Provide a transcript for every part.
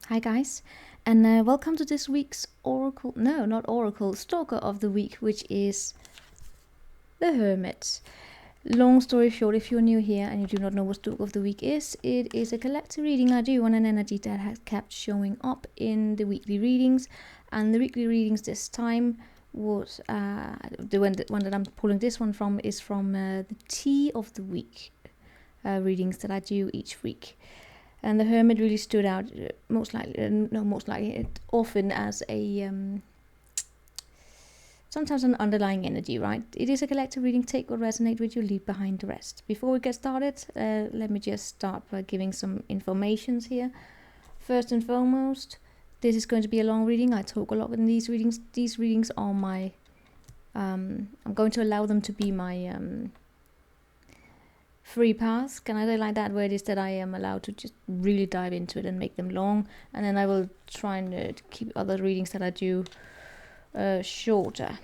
Hi guys, and welcome to this week's Oracle, no, not Oracle, Stalker of the week, which is the Hermit. Long story short, if you're new here and you do not know what Stalker of the week is, it is a collective reading I do on an energy that has kept showing up in the weekly readings. And the weekly readings this time was, the one that I'm pulling this one from is from the Tea of the Week readings that I do each week. And the Hermit really stood out, often as a, sometimes an underlying energy, right? It is a collective reading, take what resonates with you, leave behind the rest. Before we get started, let me just start by giving some informations here. First and foremost, this is going to be a long reading. I talk a lot in these readings. These readings are my, I'm going to allow them to be my, free pass, can I say like that, where it is that I am allowed to just really dive into it and make them long, and then I will try and keep other readings that I do shorter.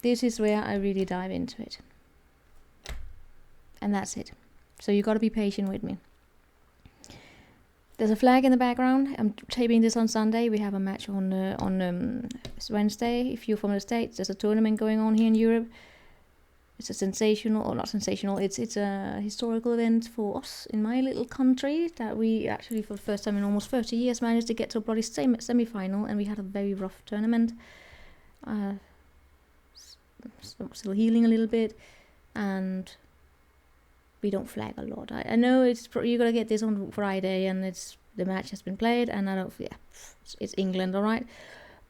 This is where I really dive into it, and that's it. So you got to be patient with me. There's a flag in the background. I'm taping this on Sunday. We have a match on Wednesday. If you're from the States, there's a tournament going on here in Europe. It's a sensational, or not sensational, it's a historical event for us in my little country that we actually for the first time in almost 30 years managed to get to a bloody semi-final, and we had a very rough tournament. Still healing a little bit, and we don't flag a lot. I know you're gonna get this on Friday, and the match has been played, and I don't, it's England, alright.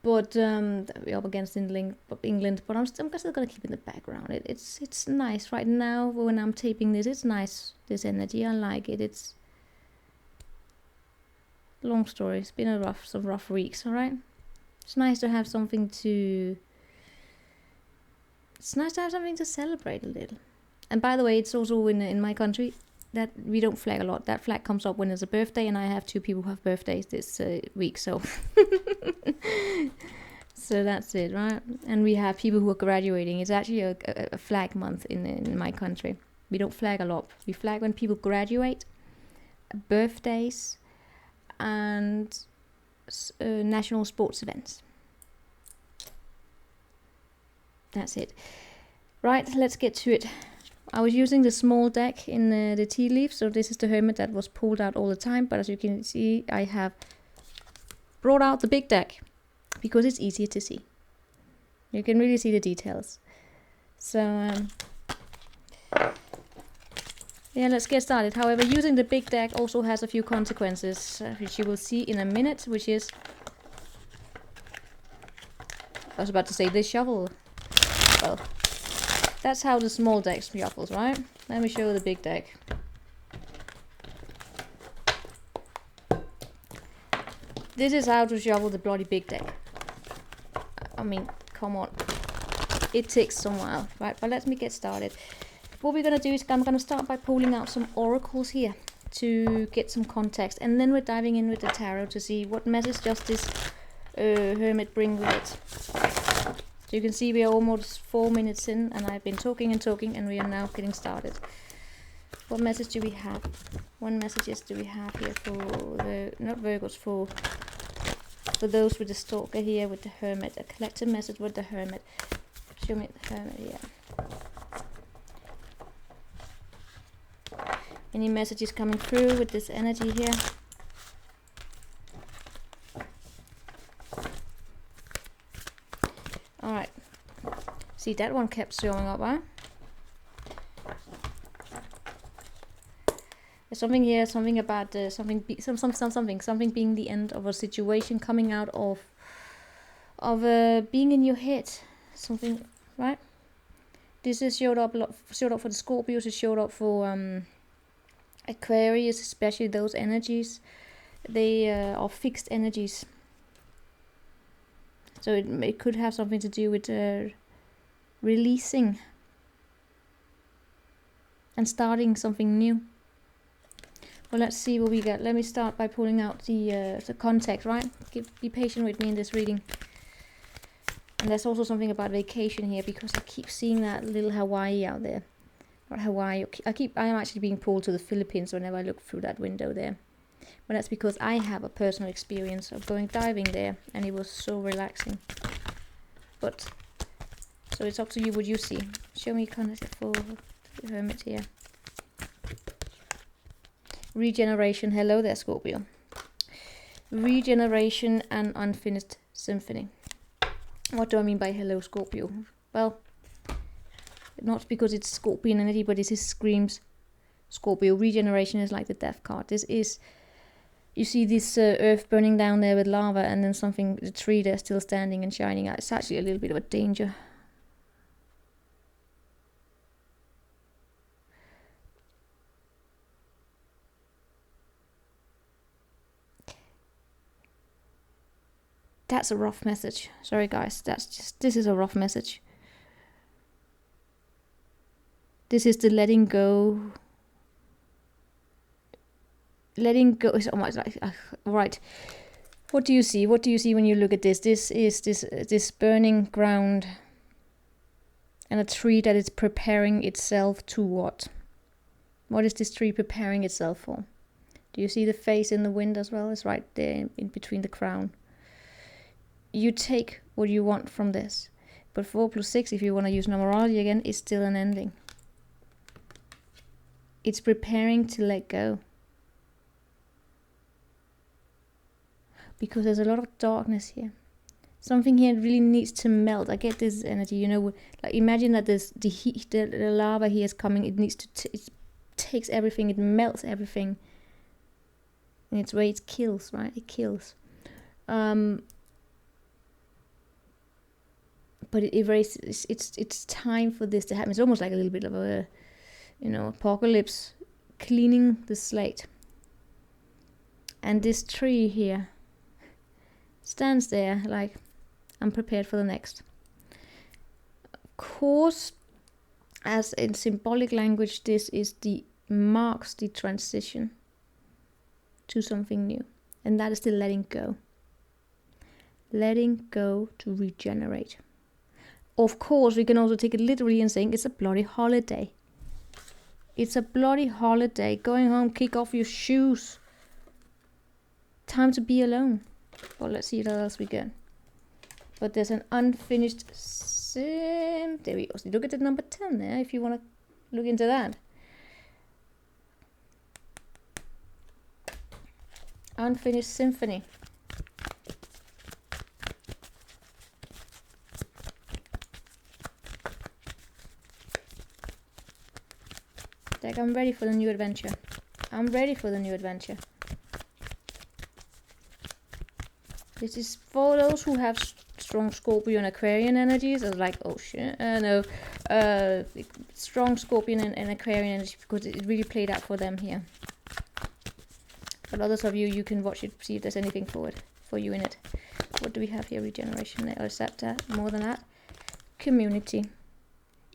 But we're up against England, but I'm still gonna keep it in the background. It's nice right now when I'm taping this. It's nice, this energy. I like it. It's long story. It's been some rough weeks. All right. It's nice to have something to. It's nice to have something to celebrate a little. And by the way, it's also in my country that we don't flag a lot. That flag comes up when there's a birthday, and I have 2 people who have birthdays this week, so so that's it, right? And we have people who are graduating. It's actually a flag month in my country. We don't flag a lot. We flag when people graduate, birthdays, and national sports events. That's it. Right, let's get to it. I was using the small deck in the tea leaf, so this is the Hermit that was pulled out all the time, but as you can see, I have brought out the big deck because it's easier to see. You can really see the details. So, yeah, let's get started. However, using the big deck also has a few consequences, which you will see in a minute, which is, I was about to say this shuffle. Well, that's how the small deck shuffles, right? Let me show you the big deck. This is how to shuffle the bloody big deck. I mean, come on. It takes some while, right? But let me get started. What we're going to do is I'm going to start by pulling out some oracles here to get some context. And then we're diving in with the tarot to see what message does this Hermit bring with it. You can see we are almost 4 minutes in, and I've been talking, and we are now getting started. What message do we have? What messages do we have here for the, not Virgos, for those with the Stalker here, with the Hermit? A collective message with the Hermit. Show me the Hermit here. Any messages coming through with this energy here? Alright. See, that one kept showing up, huh? There's something here, something about something being the end of a situation, coming out of being in your head. Something, right? This is showed up for the Scorpios, it showed up for Aquarius, especially those energies. They are fixed energies. So it could have something to do with releasing and starting something new. Well, let's see what we get. Let me start by pulling out the context, right? Be patient with me in this reading. And there's also something about vacation here, because I keep seeing that little Hawaii out there. Or Hawaii. I am actually being pulled to the Philippines whenever I look through that window there. But that's because I have a personal experience of going diving there, and it was so relaxing. But so it's up to you what you see. Show me kind of for Hermit here. Regeneration. Hello there, Scorpio. Regeneration and unfinished symphony. What do I mean by hello, Scorpio? Well, not because it's Scorpion energy, but it screams Scorpio. Regeneration is like the death card. This is, you see this earth burning down there with lava, and then something, the tree there still standing and shining out. It's actually a little bit of a danger. That's a rough message. Sorry guys, this is a rough message. This is the letting go. Letting go is almost like, right. What do you see? What do you see when you look at this? This is this burning ground, and a tree that is preparing itself to what? What is this tree preparing itself for? Do you see the face in the wind as well? It's right there in between the crown. You take what you want from this. But 4 + 6, if you want to use numerology again, is still an ending. It's preparing to let go. Because there's a lot of darkness here. Something here really needs to melt. I get this energy, you know, like imagine that there's the heat, the lava here is coming. It needs to, it takes everything, it melts everything. In its way, it kills, right? It kills. But it erases. It's time for this to happen. It's almost like a little bit of a, you know, apocalypse, cleaning the slate. And this tree here stands there like, I'm prepared for the next. Of course, as in symbolic language, this is marks the transition to something new, and that is the letting go. Letting go to regenerate. Of course, we can also take it literally and saying it's a bloody holiday. It's a bloody holiday. Going home, kick off your shoes. Time to be alone. Well, let's see what else we get. But there's an unfinished sim. There we go. So look at the number 10 there if you want to look into that. Unfinished symphony. Like, I'm ready for the new adventure. I'm ready for the new adventure. This is for those who have strong Scorpio and Aquarian energies. I was like, oh shit, no. Strong Scorpion and Aquarian energy, because it really played out for them here. But others of you, you can watch it, see if there's anything for you in it. What do we have here? Regeneration, or is that more than that? Community.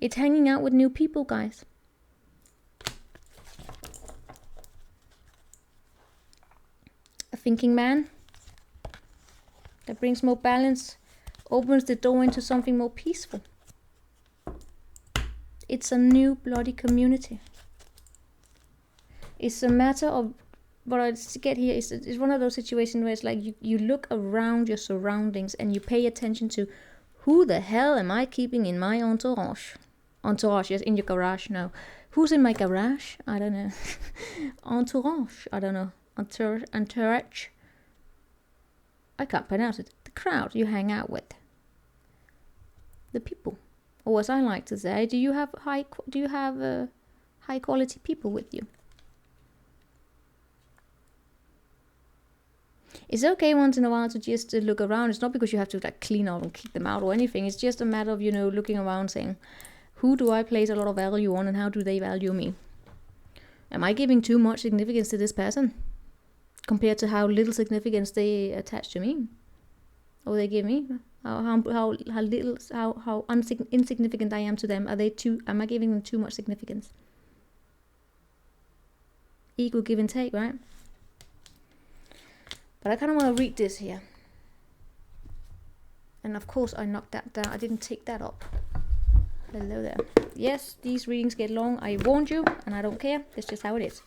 It's hanging out with new people, guys. A thinking man that brings more balance, opens the door into something more peaceful. It's a new bloody community. It's a matter of, what I get here is it's one of those situations where it's like you look around your surroundings and you pay attention to, who the hell am I keeping in my entourage? Entourage, yes, in your garage, no. Who's in my garage? I don't know. Entourage, I don't know. Entourage. I can't pronounce it. The crowd you hang out with. The people. Or as I like to say, do you have high quality people with you? It's okay once in a while to just look around. It's not because you have to like clean out and kick them out or anything. It's just a matter of, you know, looking around saying, who do I place a lot of value on and how do they value me? Am I giving too much significance to this person compared to how little significance they attach to me, or they give me? How insignificant I am to them? Am I giving them too much significance? Equal give and take, right? But I kind of want to read this here. And of course I knocked that down. I didn't take that up. Hello there. Yes, these readings get long. I warned you, and I don't care. It's just how it is.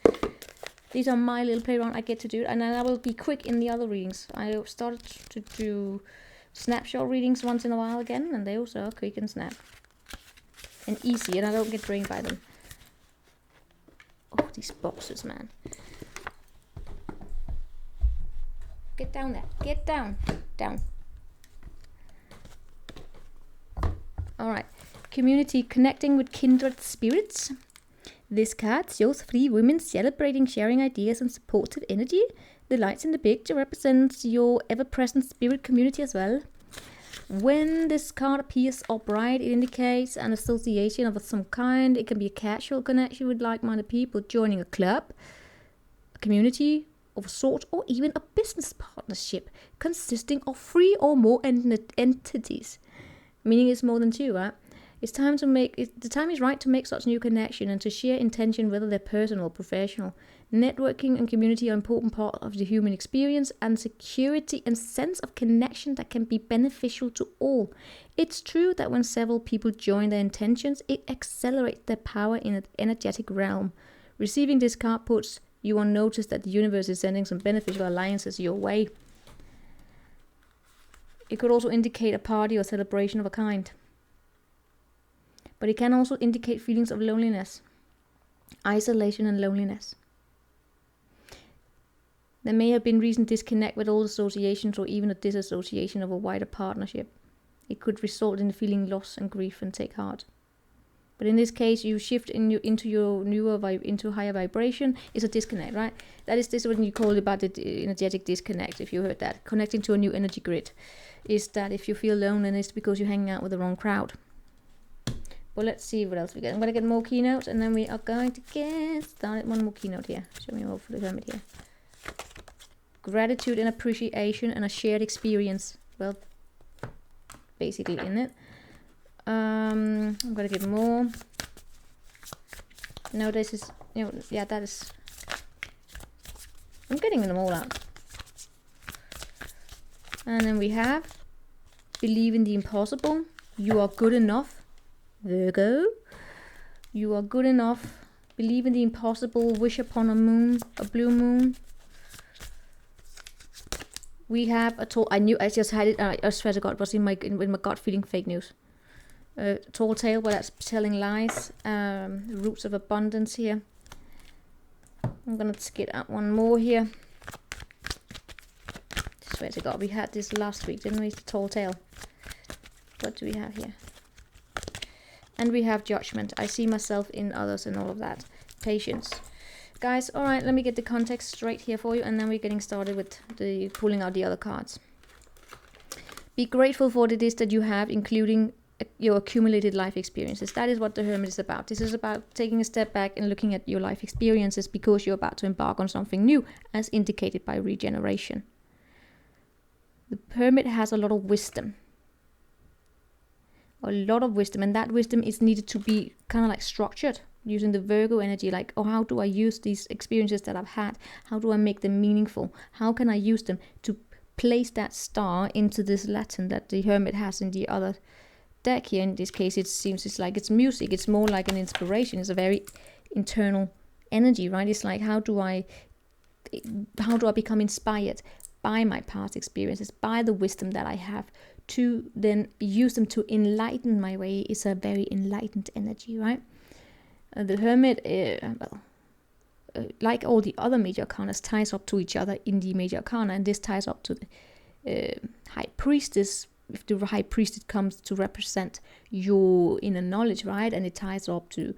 These are my little playground I get to do, and then I will be quick in the other readings. I started to do snapshot readings once in a while again, and they also are quick and snap. And easy, and I don't get drained by them. Oh, these boxes, man. Get down there. Get down. Down. Alright. Community, connecting with kindred spirits. This card shows 3 women celebrating, sharing ideas and supportive energy. The lights in the picture represents your ever-present spirit community as well. When this card appears upright, it indicates an association of some kind. It can be a casual connection with like-minded people, joining a club, a community of a sort, or even a business partnership consisting of 3 or more entities. Meaning it's more than 2, right? It's time to the time is right to make such new connection and to share intention, whether they're personal or professional. Networking and community are an important part of the human experience, and security and sense of connection that can be beneficial to all. It's true that when several people join their intentions, it accelerates their power in an energetic realm. Receiving this card puts you on notice that the universe is sending some beneficial alliances your way. It could also indicate a party or celebration of a kind. But it can also indicate feelings of loneliness, isolation and loneliness. There may have been recent disconnect with old associations or even a disassociation of a wider partnership. It could result in feeling loss and grief and take heart. But in this case, you shift into higher vibration. It's a disconnect, right? This is what you call about the energetic disconnect, if you heard that. Connecting to a new energy grid is that if you feel loneliness, it's because you're hanging out with the wrong crowd. But let's see what else we get. I'm going to get more keynotes, and then we are going to get started. One more keynote here. Show me more for the Hermit here. Gratitude and appreciation and a shared experience. Well, basically in it. I'm going to get more. No, this is... yeah, that is... I'm getting them all out. And then we have... Believe in the impossible. You are good enough. Virgo, you are good enough. Believe in the impossible. Wish upon a blue moon. We have a tall. I just had it. I swear to God, it was in my gut feeling fake news. Tall tale, but that's telling lies. Roots of abundance here. I'm gonna get out one more here. I swear to God, we had this last week, didn't we? The tall tale. What do we have here? And we have judgment. I see myself in others and all of that. Patience. Guys, alright, let me get the context straight here for you, and then we're getting started with the pulling out the other cards. Be grateful for what it is that you have, including your accumulated life experiences. That is what the Hermit is about. This is about taking a step back and looking at your life experiences because you're about to embark on something new, as indicated by regeneration. The Hermit has a lot of wisdom. And that wisdom is needed to be kind of like structured using the Virgo energy, like, oh, how do I use these experiences that I've had? How do I make them meaningful? How can I use them to place that star into this Latin that the Hermit has in the other deck here? In this case, it seems it's like it's music. It's more like an inspiration. It's a very internal energy, right? It's like, how do I become inspired by my past experiences, by the wisdom that I have, to then use them to enlighten my way. Is a very enlightened energy, right? The Hermit, like all the other major arcana, ties up to each other in the major arcana, and this ties up to the High Priestess. If the High Priestess comes to represent your inner knowledge, right? And it ties up to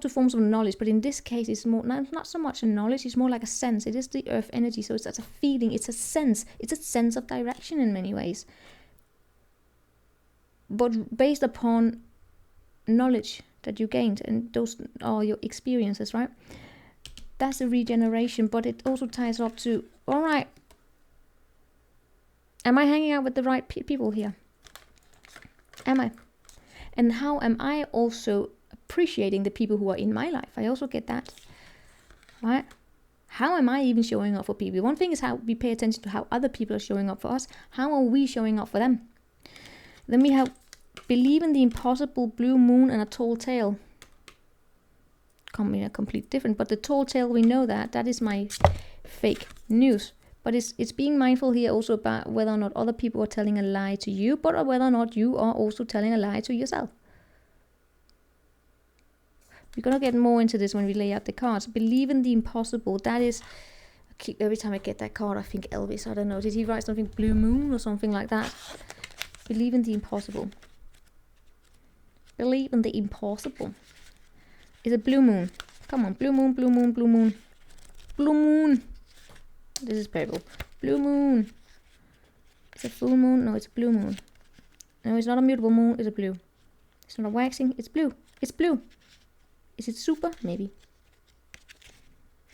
forms of knowledge, but in this case it's more not so much a knowledge, it's more like a sense. It is the earth energy, so it's a feeling, it's a sense of direction in many ways, but based upon knowledge that you gained, and those are your experiences, right? That's a regeneration, but it also ties up to, all right, am I hanging out with the right people here? Am I? And how am I also appreciating the people who are in my life? I also get that, right? How am I even showing up for people? One thing is how we pay attention to how other people are showing up for us. How are we showing up for them? Then we have believe in the impossible, blue moon, and a tall tale. complete different. But the tall tale, we know that is my fake news. But it's being mindful here also about whether or not other people are telling a lie to you, but whether or not you are also telling a lie to yourself. We're going to get more into this when we lay out the cards. Believe in the impossible. That is, every time I get that card, I think Elvis. I don't know. Did he write something blue moon or something like that? Believe in the impossible. Believe in the impossible. It's a blue moon. Come on. Blue moon, blue moon, blue moon. Blue moon. This is purple. Blue moon. It's a full moon. No, it's a blue moon. No, it's not a mutable moon. It's a blue. It's not a waxing. It's blue. It's blue. Is it super? Maybe.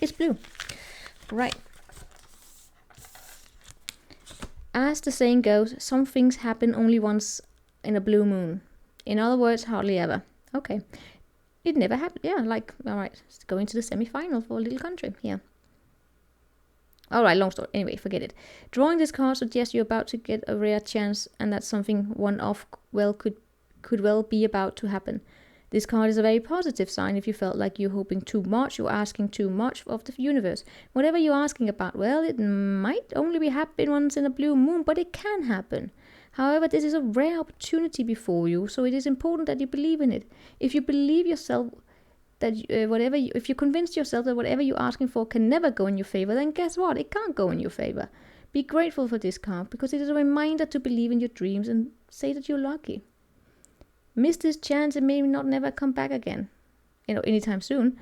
It's blue. Right. As the saying goes, some things happen only once in a blue moon. In other words, hardly ever. Okay. It never happened. Yeah, like, alright. It's going to the semi-final for a little country. Yeah. Alright, long story. Anyway, forget it. Drawing this card suggests you're about to get a rare chance, and that something one-off could well be about to happen. This card is a very positive sign if you felt like you're hoping too much, you're asking too much of the universe. Whatever you're asking about, well, it might only be happen once in a blue moon, but it can happen. However, this is a rare opportunity before you, so it is important that you believe in it. If you believe yourself that if you convince yourself that whatever you're asking for can never go in your favor, then guess what? It can't go in your favor. Be grateful for this card because it is a reminder to believe in your dreams and say that you're lucky. Miss this chance and maybe not never come back again, anytime soon.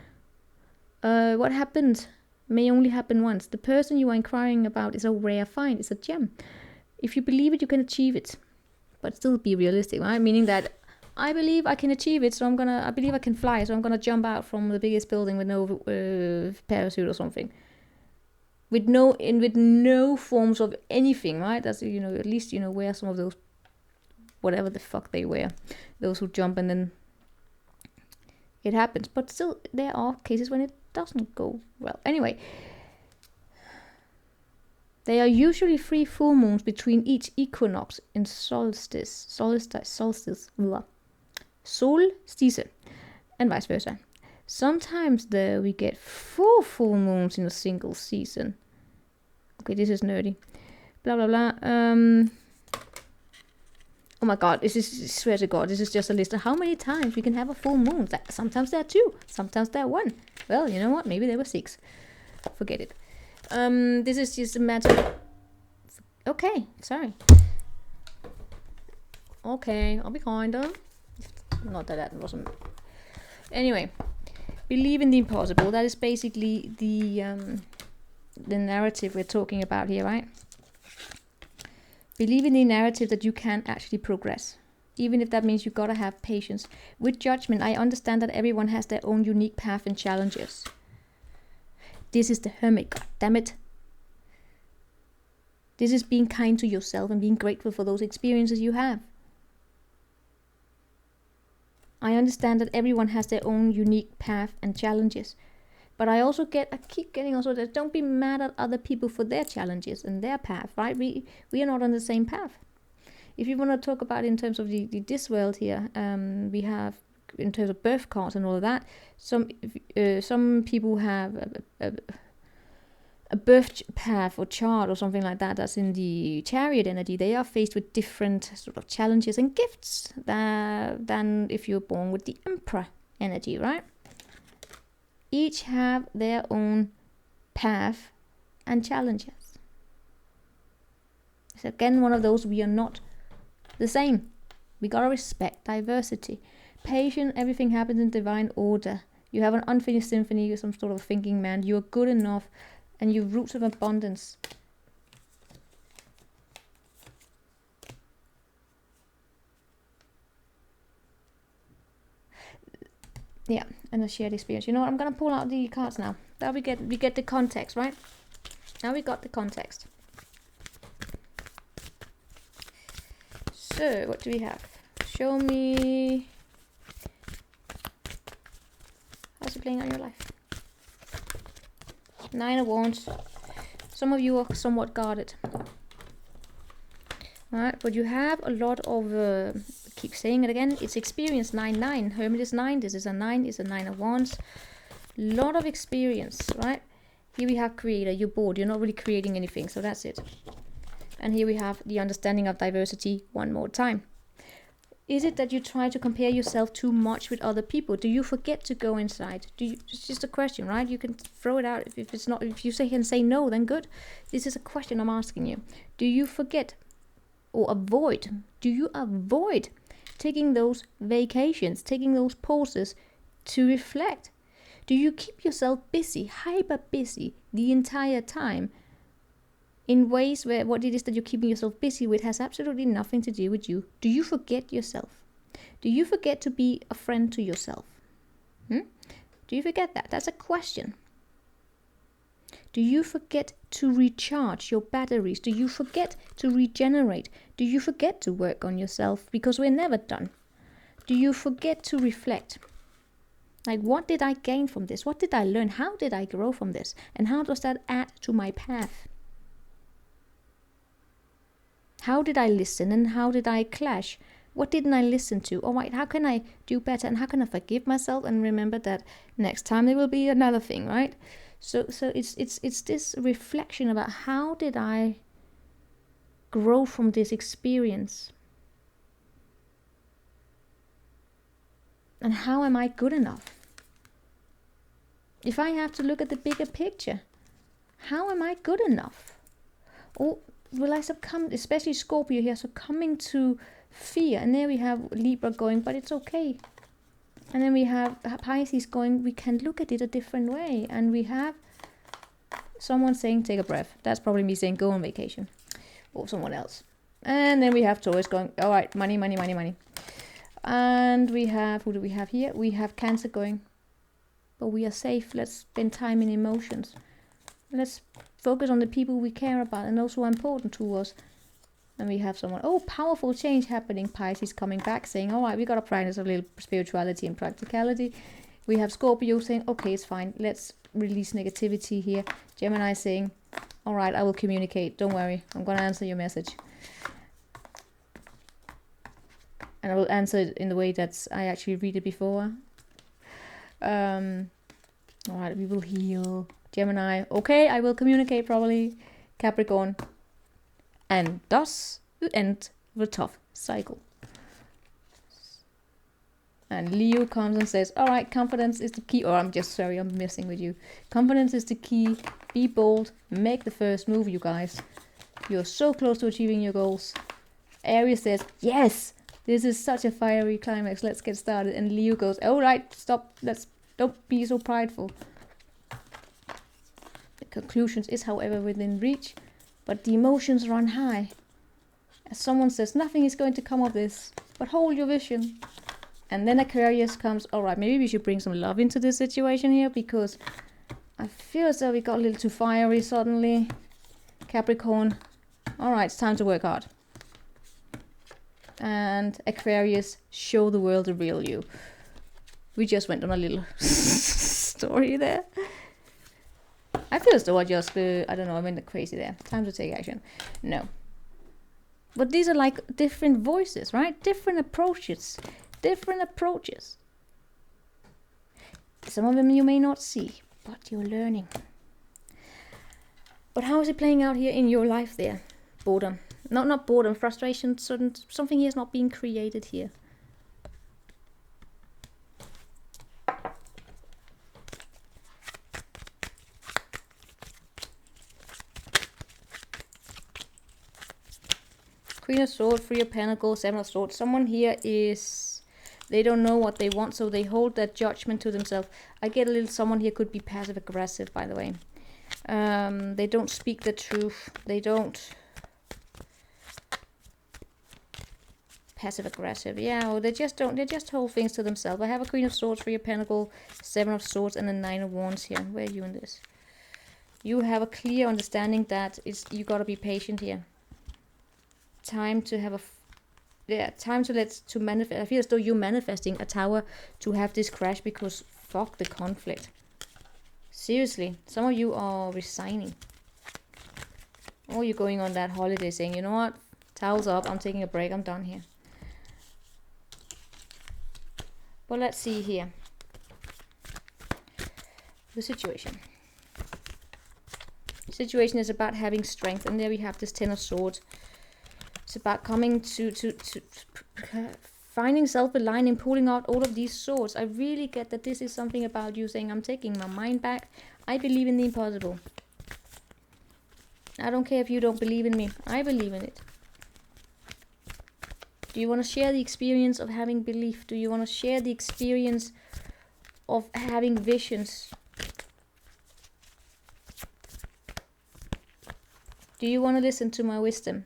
What happened may only happen once. The person you are inquiring about is a rare find. It's a gem. If you believe it, you can achieve it, but still be realistic, right? Meaning that I believe I can achieve it, so I believe I can fly, so I'm gonna jump out from the biggest building with no parachute or something, with no forms of anything, right? That's at least wear some of those. Whatever the fuck they wear, those who jump and then it happens. But still, there are cases when it doesn't go well. Anyway, there are usually 3 full moons between each equinox in solstice, and vice versa. Sometimes though we get 4 full moons in a single season. Okay, this is nerdy. Blah blah blah. Oh my god, swear to god, this is just a list of how many times we can have a full moon. Sometimes there are 2, sometimes there are 1. Well, you know what, maybe there were 6. Forget it. This is just a matter of... Okay, sorry. Okay, I'll be kinder. Not that wasn't... Anyway, believe in the impossible. That is basically the narrative we're talking about here, right? Believe in the narrative that you can actually progress, even if that means you gotta have patience. With judgment, I understand that everyone has their own unique path and challenges. This is the Hermit, god damn it. This is being kind to yourself and being grateful for those experiences you have. I understand that everyone has their own unique path and challenges. But I keep getting also that don't be mad at other people for their challenges and their path, right? We are not on the same path. If you want to talk about in terms of this world here, we have in terms of birth cards and all of that. Some people have a birth path or chart or something like that. That's in the Chariot energy. They are faced with different sort of challenges and gifts than if you're born with the Empress energy, right? Each have their own path and challenges. It's again one of those, we are not the same. We gotta respect diversity. Patient, everything happens in divine order. You have an unfinished symphony, you're some sort of thinking man. You are good enough and you're roots of abundance. Yeah, and a shared experience. You know what? I'm gonna pull out the cards now. Now we get the context, right? Now we got the context. So what do we have? Show me. How's it playing out in your life? 9 of Wands. Some of you are somewhat guarded. Alright, but you have a lot of keep saying it again, it's experience 9-9. Hermit is 9, this is a 9, it's a 9 of Wands. Lot of experience, right? Here we have creator. You're bored. You're not really creating anything, so that's it. And here we have the understanding of diversity one more time. Is it that you try to compare yourself too much with other people? Do you forget to go inside? It's just a question, right? You can throw it out if it's not. If you can say no, then good. This is a question I'm asking you. Do you forget or avoid? Do you avoid taking those vacations, taking those pauses to reflect? Do you keep yourself busy, hyper busy the entire time in ways where what it is that you're keeping yourself busy with has absolutely nothing to do with you? Do you forget yourself? Do you forget to be a friend to yourself? Do you forget that? That's a question. Do you forget to recharge your batteries? Do you forget to regenerate? Do you forget to work on yourself? Because we're never done. Do you forget to reflect? Like, what did I gain from this? What did I learn? How did I grow from this? And how does that add to my path? How did I listen and how did I clash? What didn't I listen to? All right, how can I do better and how can I forgive myself and remember that next time there will be another thing, right? So it's this reflection about how did I grow from this experience? And how am I good enough? If I have to look at the bigger picture, how am I good enough? Or will I succumb, especially Scorpio here, succumbing to fear? And there we have Libra going, but it's okay. And then we have Pisces going, we can look at it a different way. And we have someone saying, take a breath. That's probably me saying, go on vacation. Or someone else. And then we have Taurus going, all right, money, money, money, money. And we have, who do we have here? We have Cancer going, but we are safe. Let's spend time in emotions. Let's focus on the people we care about and those who are important to us. And we have someone, oh, powerful change happening. Pisces coming back saying, all right, we got to practice a little spirituality and practicality. We have Scorpio saying, okay, it's fine. Let's release negativity here. Gemini saying, all right, I will communicate. Don't worry. I'm going to answer your message. And I will answer it in the way that I actually read it before. All right, we will heal. Gemini, okay, I will communicate properly. Capricorn, and thus we end the tough cycle. And Leo comes and says, all right, confidence is the key. Or I'm just sorry, I'm messing with you. Confidence is the key. Be bold. Make the first move, you guys. You're so close to achieving your goals. Aries says, yes, this is such a fiery climax. Let's get started. And Leo goes, all right, stop. Don't be so prideful. The conclusions is, however, within reach. But the emotions run high. As someone says, nothing is going to come of this. But hold your vision. And then Aquarius comes, all right, maybe we should bring some love into this situation here, because I feel as though we got a little too fiery suddenly. Capricorn, all right, it's time to work hard. And Aquarius, show the world the real you. We just went on a little story there. I feel as though I just, I don't know, I went crazy there. Time to take action. No. But these are like different voices, right? Different approaches. Different approaches. Some of them you may not see, but you're learning. But how is it playing out here in your life there? Boredom. No, not boredom, frustration. Something here is not being created here. Queen of Swords, Three of Pentacles, Seven of Swords. Someone here is... They don't know what they want, so they hold that judgment to themselves. I get a little... Someone here could be passive-aggressive, by the way. They don't speak the truth. They don't... Passive-aggressive. Yeah, or they just don't... They just hold things to themselves. I have a Queen of Swords, Three of Pentacles, Seven of Swords, and a Nine of Wands here. Where are you in this? You have a clear understanding that you gotta be patient here. Time to have a... Yeah, time to manifest. I feel as though you're manifesting a tower to have this crash, because fuck the conflict. Seriously, some of you are resigning. Or you're going on that holiday saying, you know what, towels up, I'm taking a break, I'm done here. But let's see here. the situation. Situation is about having strength, and there we have this 10 of swords. It's about coming to finding self-aligning, pulling out all of these swords. I really get that this is something about you saying, I'm taking my mind back. I believe in the impossible. I don't care if you don't believe in me. I believe in it. Do you want to share the experience of having belief? Do you want to share the experience of having visions? Do you want to listen to my wisdom?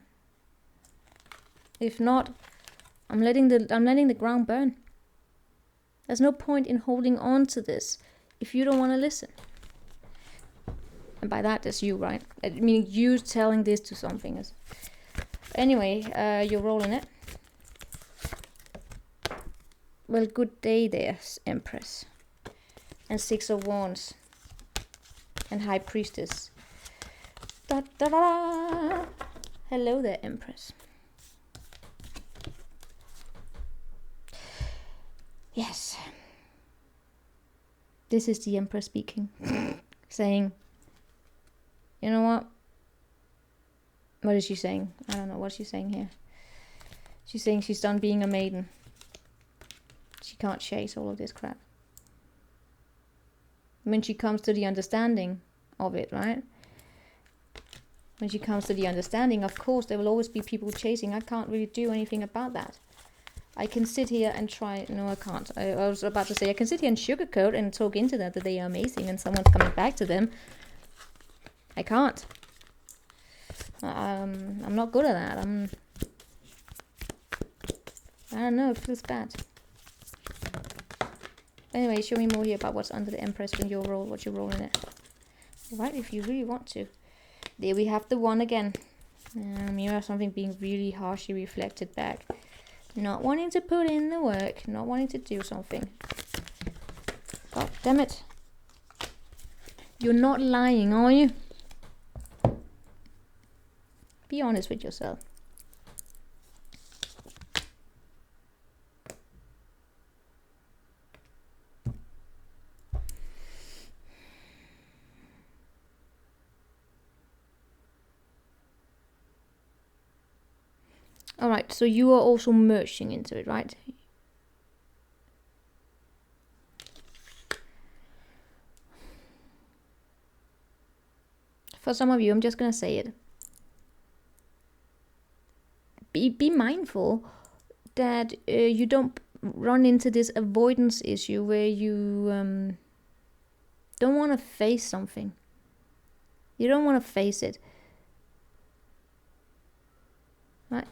If not, I'm letting the ground burn. There's no point in holding on to this if you don't want to listen. And by that, that's you, right? I mean, you telling this to something. Anyway, you're rolling it. Well, good day there, Empress. And 6 of Wands. And High Priestess. Da, da, da. Hello there, Empress. Yes. This is the Empress speaking. Saying, you know what? What is she saying? I don't know what she's saying here. She's saying she's done being a maiden. She can't chase all of this crap. When she comes to the understanding of it, right? When she comes to the understanding, of course, there will always be people chasing. I can't really do anything about that. I can sit here and try... No, I can't. I was about to say, I can sit here and sugarcoat and talk into that they are amazing and someone's coming back to them. I can't. I'm not good at that. I don't know, it feels bad. Anyway, show me more here about what's under the Empress when you roll, what you're rolling it. Right, if you really want to. There we have the 1 again. Mirror, something being really harshly reflected back. Not wanting to put in the work, not wanting to do something. God damn it. You're not lying, are you? Be honest with yourself. Alright, so you are also merging into it, right? For some of you, I'm just gonna say it. Be mindful that you don't run into this avoidance issue where you don't want to face something. You don't want to face it. Right?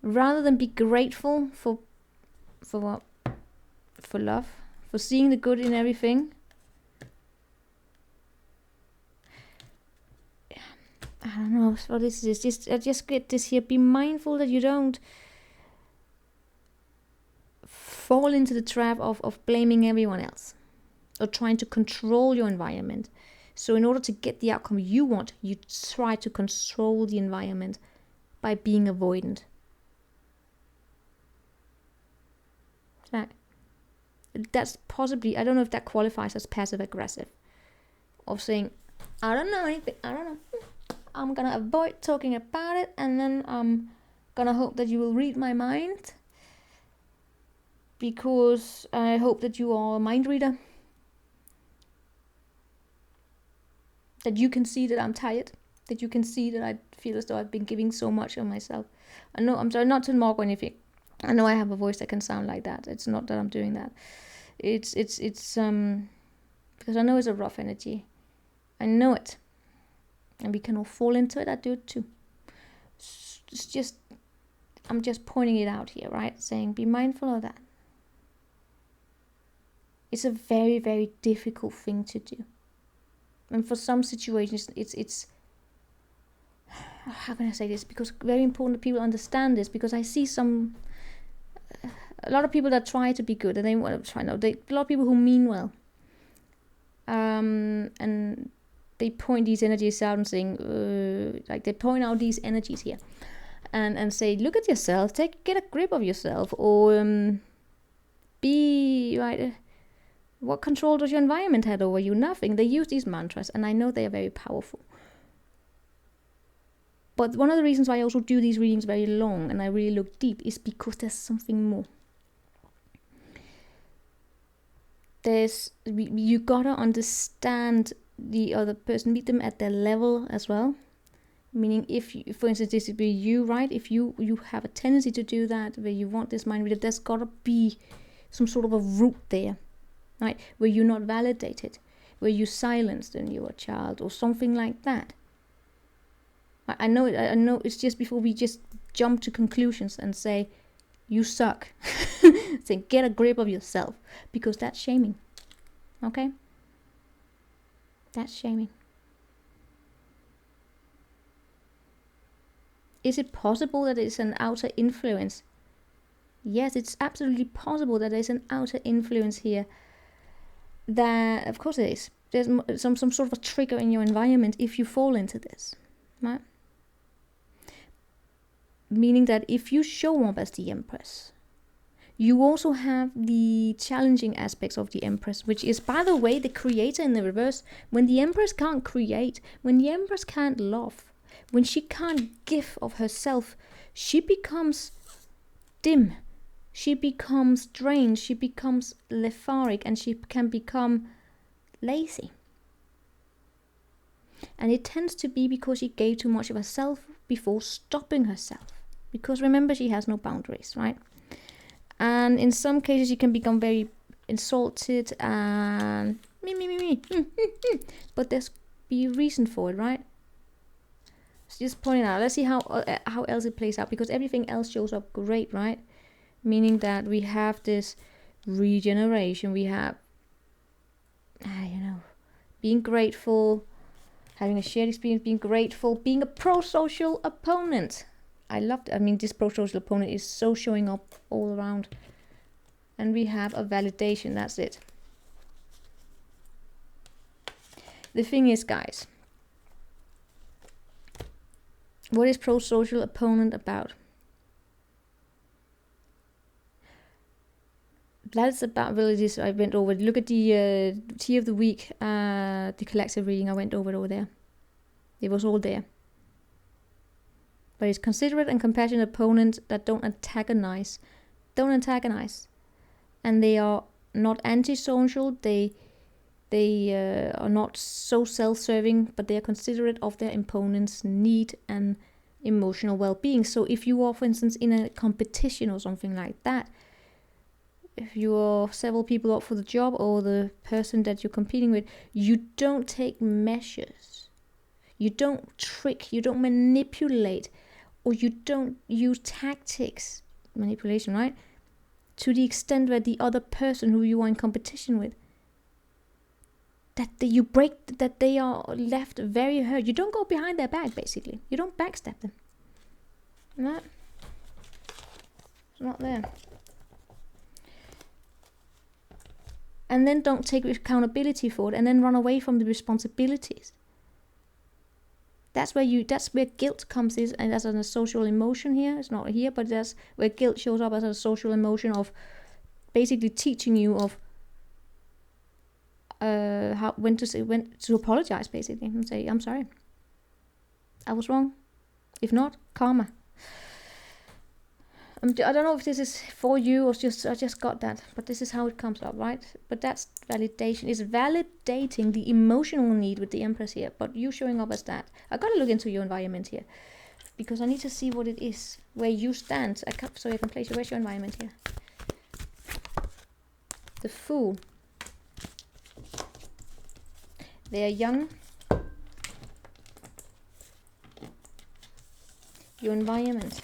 Rather than be grateful for what? For love, for seeing the good in everything. I don't know what this is. I just get this here. Be mindful that you don't fall into the trap of blaming everyone else or trying to control your environment. So in order to get the outcome you want, you try to control the environment by being avoidant. That's possibly, I don't know if that qualifies as passive aggressive. Of saying, I don't know anything, I don't know. I'm gonna avoid talking about it, and then I'm gonna hope that you will read my mind. Because I hope that you are a mind reader. That you can see that I'm tired. That you can see that I feel as though I've been giving so much of myself. I know, I'm sorry, not to mock or anything. I know I have a voice that can sound like that. It's not that I'm doing that. It's because I know it's a rough energy. I know it. And we can all fall into it. I do it too. It's just, I'm just pointing it out here, right? Saying, be mindful of that. It's a very, very difficult thing to do. And for some situations, it's how can I say this? Because very important that people understand this. Because I see a lot of people that try to be good, and they want to try. No, a lot of people who mean well, and they point these energies out and saying, like they point out these energies here, and say, look at yourself, get a grip of yourself, or be right. What control does your environment have over you? Nothing. They use these mantras, and I know they are very powerful. But one of the reasons why I also do these readings very long and I really look deep is because there's something more. You gotta understand the other person, meet them at their level as well. Meaning, if you, for instance, this would be you, right? If you have a tendency to do that, where you want this mind reader, there's gotta be some sort of a root there, right? Where you're not validated, where you silenced when you were a child, or something like that. I know it's just before we just jump to conclusions and say, you suck. Say, get a grip of yourself, because that's shaming. Okay? That's shaming. Is it possible that it's an outer influence? Yes, it's absolutely possible that there's an outer influence here. That, of course it is. There's some sort of a trigger in your environment if you fall into this, right? Meaning that if you show up as the Empress, you also have the challenging aspects of the Empress, which is, by the way, the creator in the reverse. When the Empress can't create, when the Empress can't love, when she can't give of herself, she becomes dim, she becomes drained, she becomes lethargic, and she can become lazy. And it tends to be because she gave too much of herself before stopping herself. Because remember, she has no boundaries, right? And in some cases, she can become very insulted and me. But there's be a reason for it, right? So just pointing out. Let's see how else it plays out, because everything else shows up great, right? Meaning that we have this regeneration. We have, being grateful, having a shared experience, being grateful, being a prosocial opponent. I loved it. I mean, this prosocial opponent is so showing up all around. And we have a validation. That's it. The thing is, guys, what is prosocial opponent about? That's about abilities. I went over. Look at the tea of the week, the collective reading. I went over there. It was all there. But it's considerate and compassionate opponents that don't antagonize. And they are not antisocial. They are not so self-serving, but they are considerate of their opponent's need and emotional well-being. So if you are, for instance, in a competition or something like that, if you are several people up for the job or the person that you're competing with, you don't take measures. You don't trick, you don't manipulate, or you don't use tactics, manipulation, right? To the extent where the other person who you are in competition with, that they are left very hurt. You don't go behind their back, basically. You don't backstab them. No. It's not there. And then don't take accountability for it, and then run away from the responsibilities. That's where guilt comes in, and as a social emotion here. It's not here, but that's where guilt shows up as a social emotion of basically teaching you of when to apologize, basically, and say, I'm sorry, I was wrong. If not, karma. I don't know if this is for you or I just got that, but this is how it comes up, right? But that's validation. It's validating the emotional need with the Empress here, but you showing up as that. I gotta look into your environment here, because I need to see what it is, where you stand. So I can place you. Where's your environment here? The Fool. They are young. Your environment.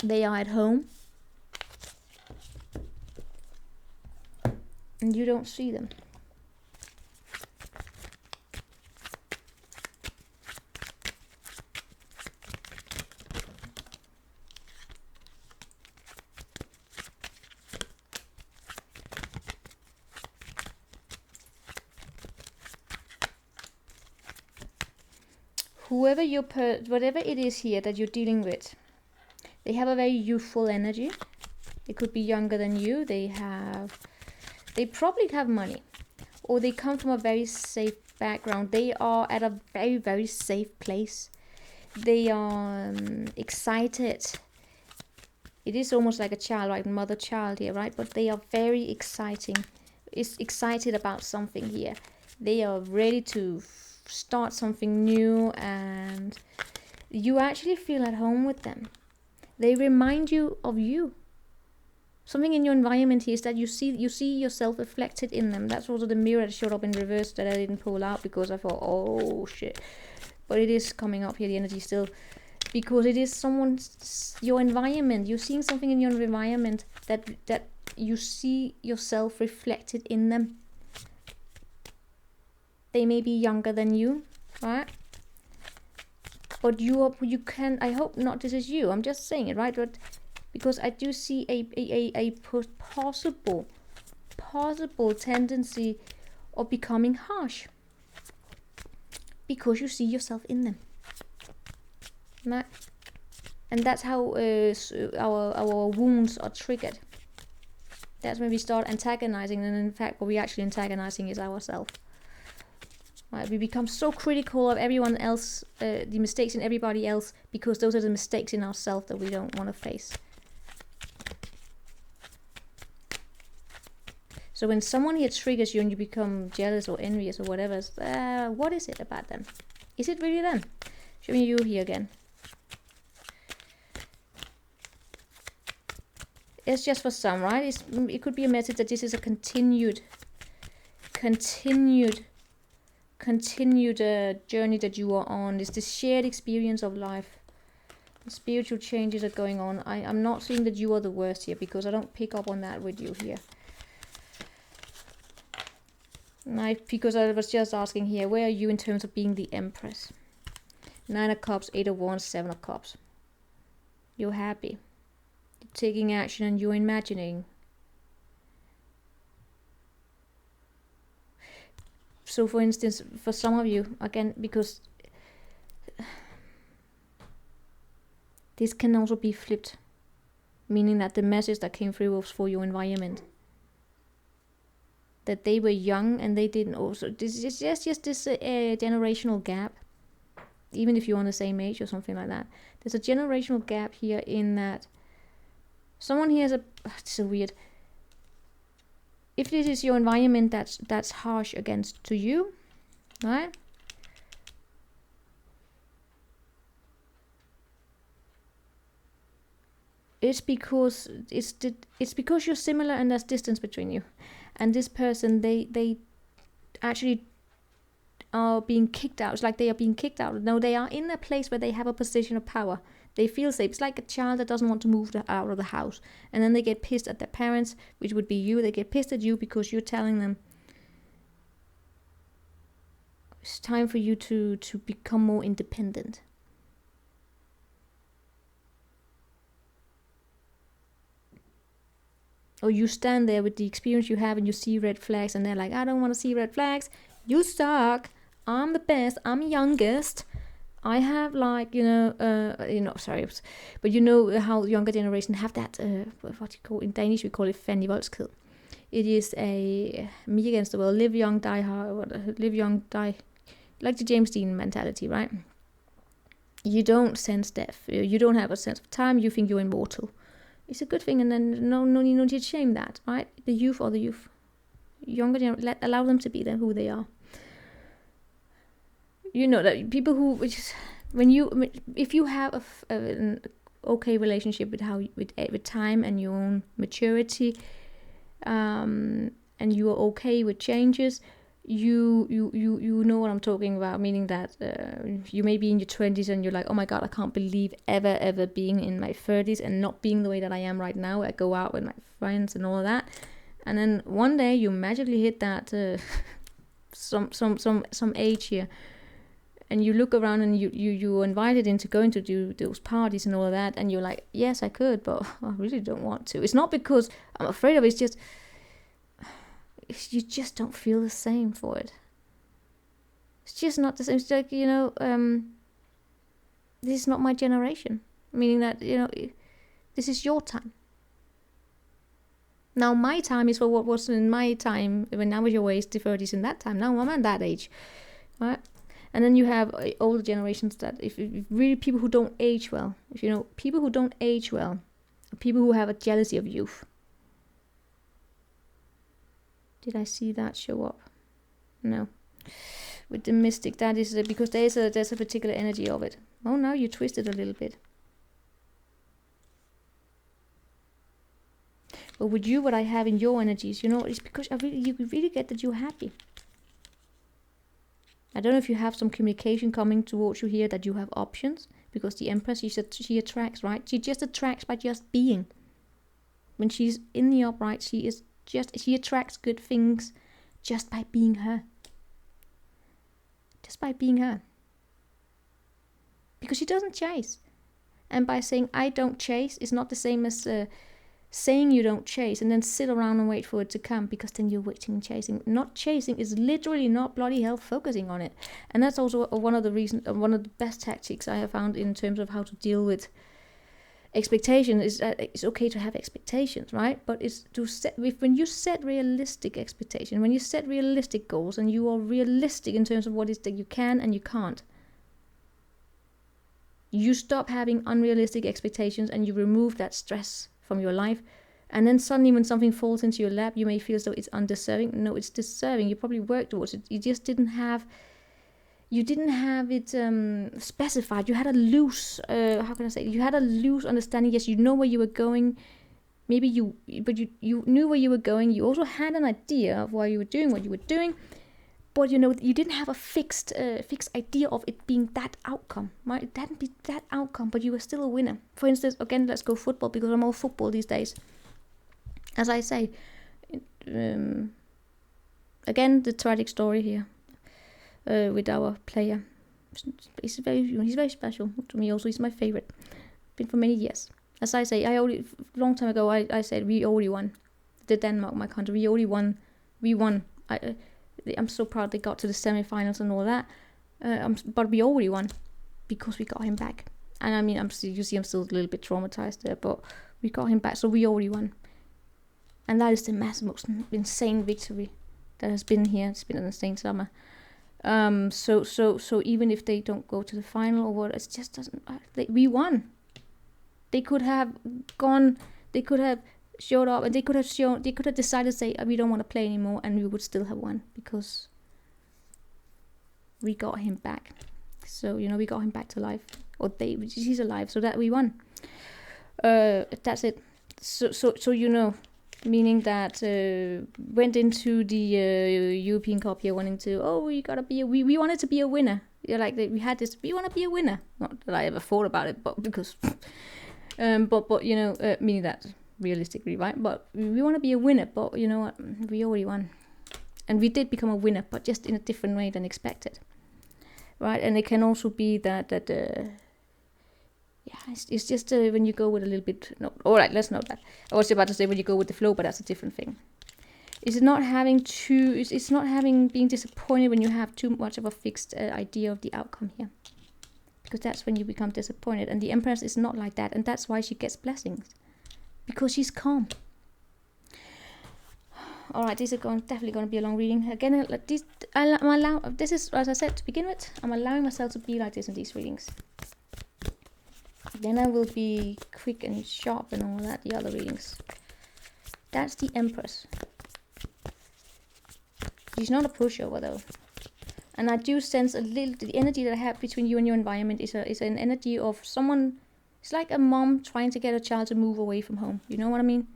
They are at home. And you don't see them. Whatever it is here that you're dealing with, they have a very youthful energy. They could be younger than you. They probably have money, or they come from a very safe background. They are at a very, very safe place. They are excited. It is almost like a child, right? Mother-child here, right? But they are very excited about something here. They are ready to start something new, and you actually feel at home with them. They remind you of you. Something in your environment here is that you see yourself reflected in them. That's also the mirror that showed up in reverse that I didn't pull out because I thought, oh shit. But it is coming up here, the energy still. Because it is your environment. You're seeing something in your environment that you see yourself reflected in them. They may be younger than you, right? But you can, I hope not this is you. I'm just saying it, right? But because I do see a possible tendency of becoming harsh. Because you see yourself in them. Right? And that's how our wounds are triggered. That's when we start antagonizing, and in fact what we're actually antagonizing is ourselves. Right? We become so critical of everyone else, the mistakes in everybody else, because those are the mistakes in ourselves that we don't want to face. So when someone here triggers you and you become jealous or envious or whatever, what is it about them? Is it really them? Show me you here again. It's just for some, right? It could be a message that this is a continued journey that you are on. It's this shared experience of life. The spiritual changes are going on. I'm not saying that you are the worst here, because I don't pick up on that with you here. Because I was just asking here, where are you in terms of being the Empress? 9 of Cups, 8 of Wands, 7 of Cups. You're happy. You're taking action and you're imagining. So for instance, for some of you, again, because this can also be flipped, meaning that the message that came through was for your environment. That they were young and they didn't also. This is just this generational gap. Even if you're on the same age or something like that. There's a generational gap here in that someone here has it's so weird. If this is your environment that's harsh against to you, right? It's because you're similar and there's distance between you. And this person, they actually are being kicked out. It's like they are being kicked out. No, they are in a place where they have a position of power. They feel safe. It's like a child that doesn't want to move out of the house. And then they get pissed at their parents, which would be you. They get pissed at you because you're telling them it's time for you to become more independent. Or you stand there with the experience you have and you see red flags and they're like, I don't want to see red flags. You suck. I'm the best. I'm youngest. I have like, sorry. But you know how younger generation have that, what you call, in Danish we call it fandivoldsked. It is a me against the world, live young, die hard, live young, die, like the James Dean mentality, right? You don't sense death. You don't have a sense of time. You think you're immortal. It's a good thing, and then no need to shame that, right? The youth, younger generation, allow them to be who they are. You know that people who, if you have an okay relationship with time and your own maturity, and you are okay with changes, you know what I'm talking about. Meaning that you may be in your 20s and you're like, oh my god, I can't believe ever being in my 30s and not being the way that I am right now. I go out with my friends and all of that, and then one day you magically hit that some age here. And you look around and you're invited into going to do those parties and all of that. And you're like, yes, I could, but I really don't want to. It's not because I'm afraid of it. It's just, you just don't feel the same for it. It's just not the same. It's like, this is not my generation. Meaning that, this is your time. Now my time is for what was in my time when I was your age, the 30s in that time. Now I'm at that age, right? And then you have older generations that if really people who don't age well, if you know, people who don't age well, are people who have a jealousy of youth. Did I see that show up? No. With the mystic, that is because there's a particular energy of it. Oh, now you twisted a little bit. But with you, what I have in your energies, you know, it's because you really get that you're happy. I don't know if you have some communication coming towards you here that you have options, because the Empress, she attracts, right? She just attracts by just being. When she's in the upright, she attracts good things just by being her. Just by being her. Because she doesn't chase. And by saying I don't chase is not the same as saying you don't chase and then sit around and wait for it to come, because then you're waiting and chasing. Not chasing is literally not bloody hell focusing on it. And that's also one of the best tactics I have found in terms of how to deal with expectation, is that it's okay to have expectations, right? But it's to set, when you set realistic expectation, when you set realistic goals and you are realistic in terms of what is that you can and you can't, you stop having unrealistic expectations and you remove that stress from your life. And then suddenly when something falls into your lap, you may feel as though it's undeserving. No, it's deserving. You probably worked towards it. You just didn't have it specified. You had a loose, how can I say, you had a loose understanding. Yes, you know where you were going. Maybe you knew where you were going. You also had an idea of why you were doing what you were doing. But you know, you didn't have a fixed idea of it being that outcome, right? It hadn't been that outcome, but you were still a winner. For instance, again, let's go football, because I'm all football these days. As I say, again, the tragic story here with our player. He's very special to me. Also, he's my favorite. Been for many years. As I say, long time ago, I said we already won. The Denmark, my country, we already won. We won. I'm so proud they got to the semi-finals and all that. But we already won because we got him back. And I mean, I'm still a little bit traumatized there, but we got him back, so we already won. And that is the most insane victory that has been here. It's been an insane summer. So even if they don't go to the final or what, it just doesn't. We won. They could have gone. They could have showed up, and they could have decided to say we don't want to play anymore, and we would still have won because we got him back. So you know, we got him back to life, or he's alive, so that we won. That's it. So you know, meaning that went into the European Cup here wanting to we wanted to be a winner. Yeah, like we had this, we want to be a winner. Not that I ever thought about it, but because but you know, meaning that realistically, right? But we want to be a winner, but you know what, we already won, and we did become a winner, but just in a different way than expected, right? And it can also be that it's just when you go with a little bit. No, all right, let's note that. I was about to say when you go with the flow, but that's a different thing. It's not having being disappointed when you have too much of a fixed idea of the outcome here, because that's when you become disappointed. And the Empress is not like that, and that's why she gets blessings. Because she's calm. All right, this is definitely going to be a long reading. Again, like this, this is, as I said to begin with, I'm allowing myself to be like this in these readings. Then I will be quick and sharp and all that, the other readings. That's the Empress. She's not a pushover though. And I do sense a little, the energy that I have between you and your environment is an energy of someone. It's like a mom trying to get a child to move away from home. You know what I mean?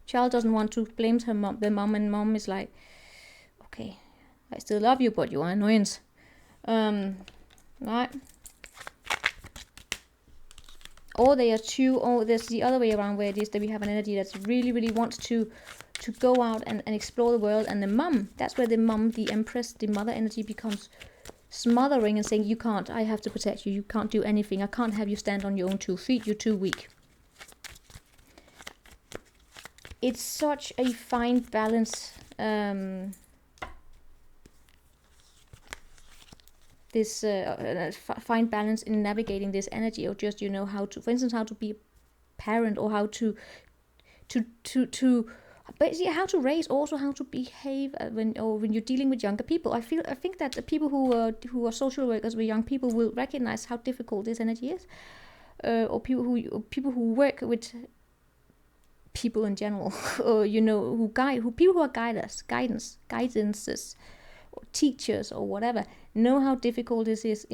Child doesn't want to, blames her mom, the mom, and mom is like, okay, I still love you, but you are annoyance. Right? Or they are there's the other way around, where it is that we have an energy that's really, really wants to go out and explore the world. And the mom, that's where the mom, the Empress, the mother energy becomes smothering and saying, you can't, I have to protect you, you can't do anything, I can't have you stand on your own 2 feet, you're too weak. It's such a fine balance, this fine balance in navigating this energy, or just, you know, how to, for instance, how to be a parent, or how to But yeah, how to raise, also how to behave when you're dealing with younger people. I think that the people who are social workers with young people will recognize how difficult this energy is, or people who work with people in general, or people who are guidances, or teachers or whatever, know how difficult this is.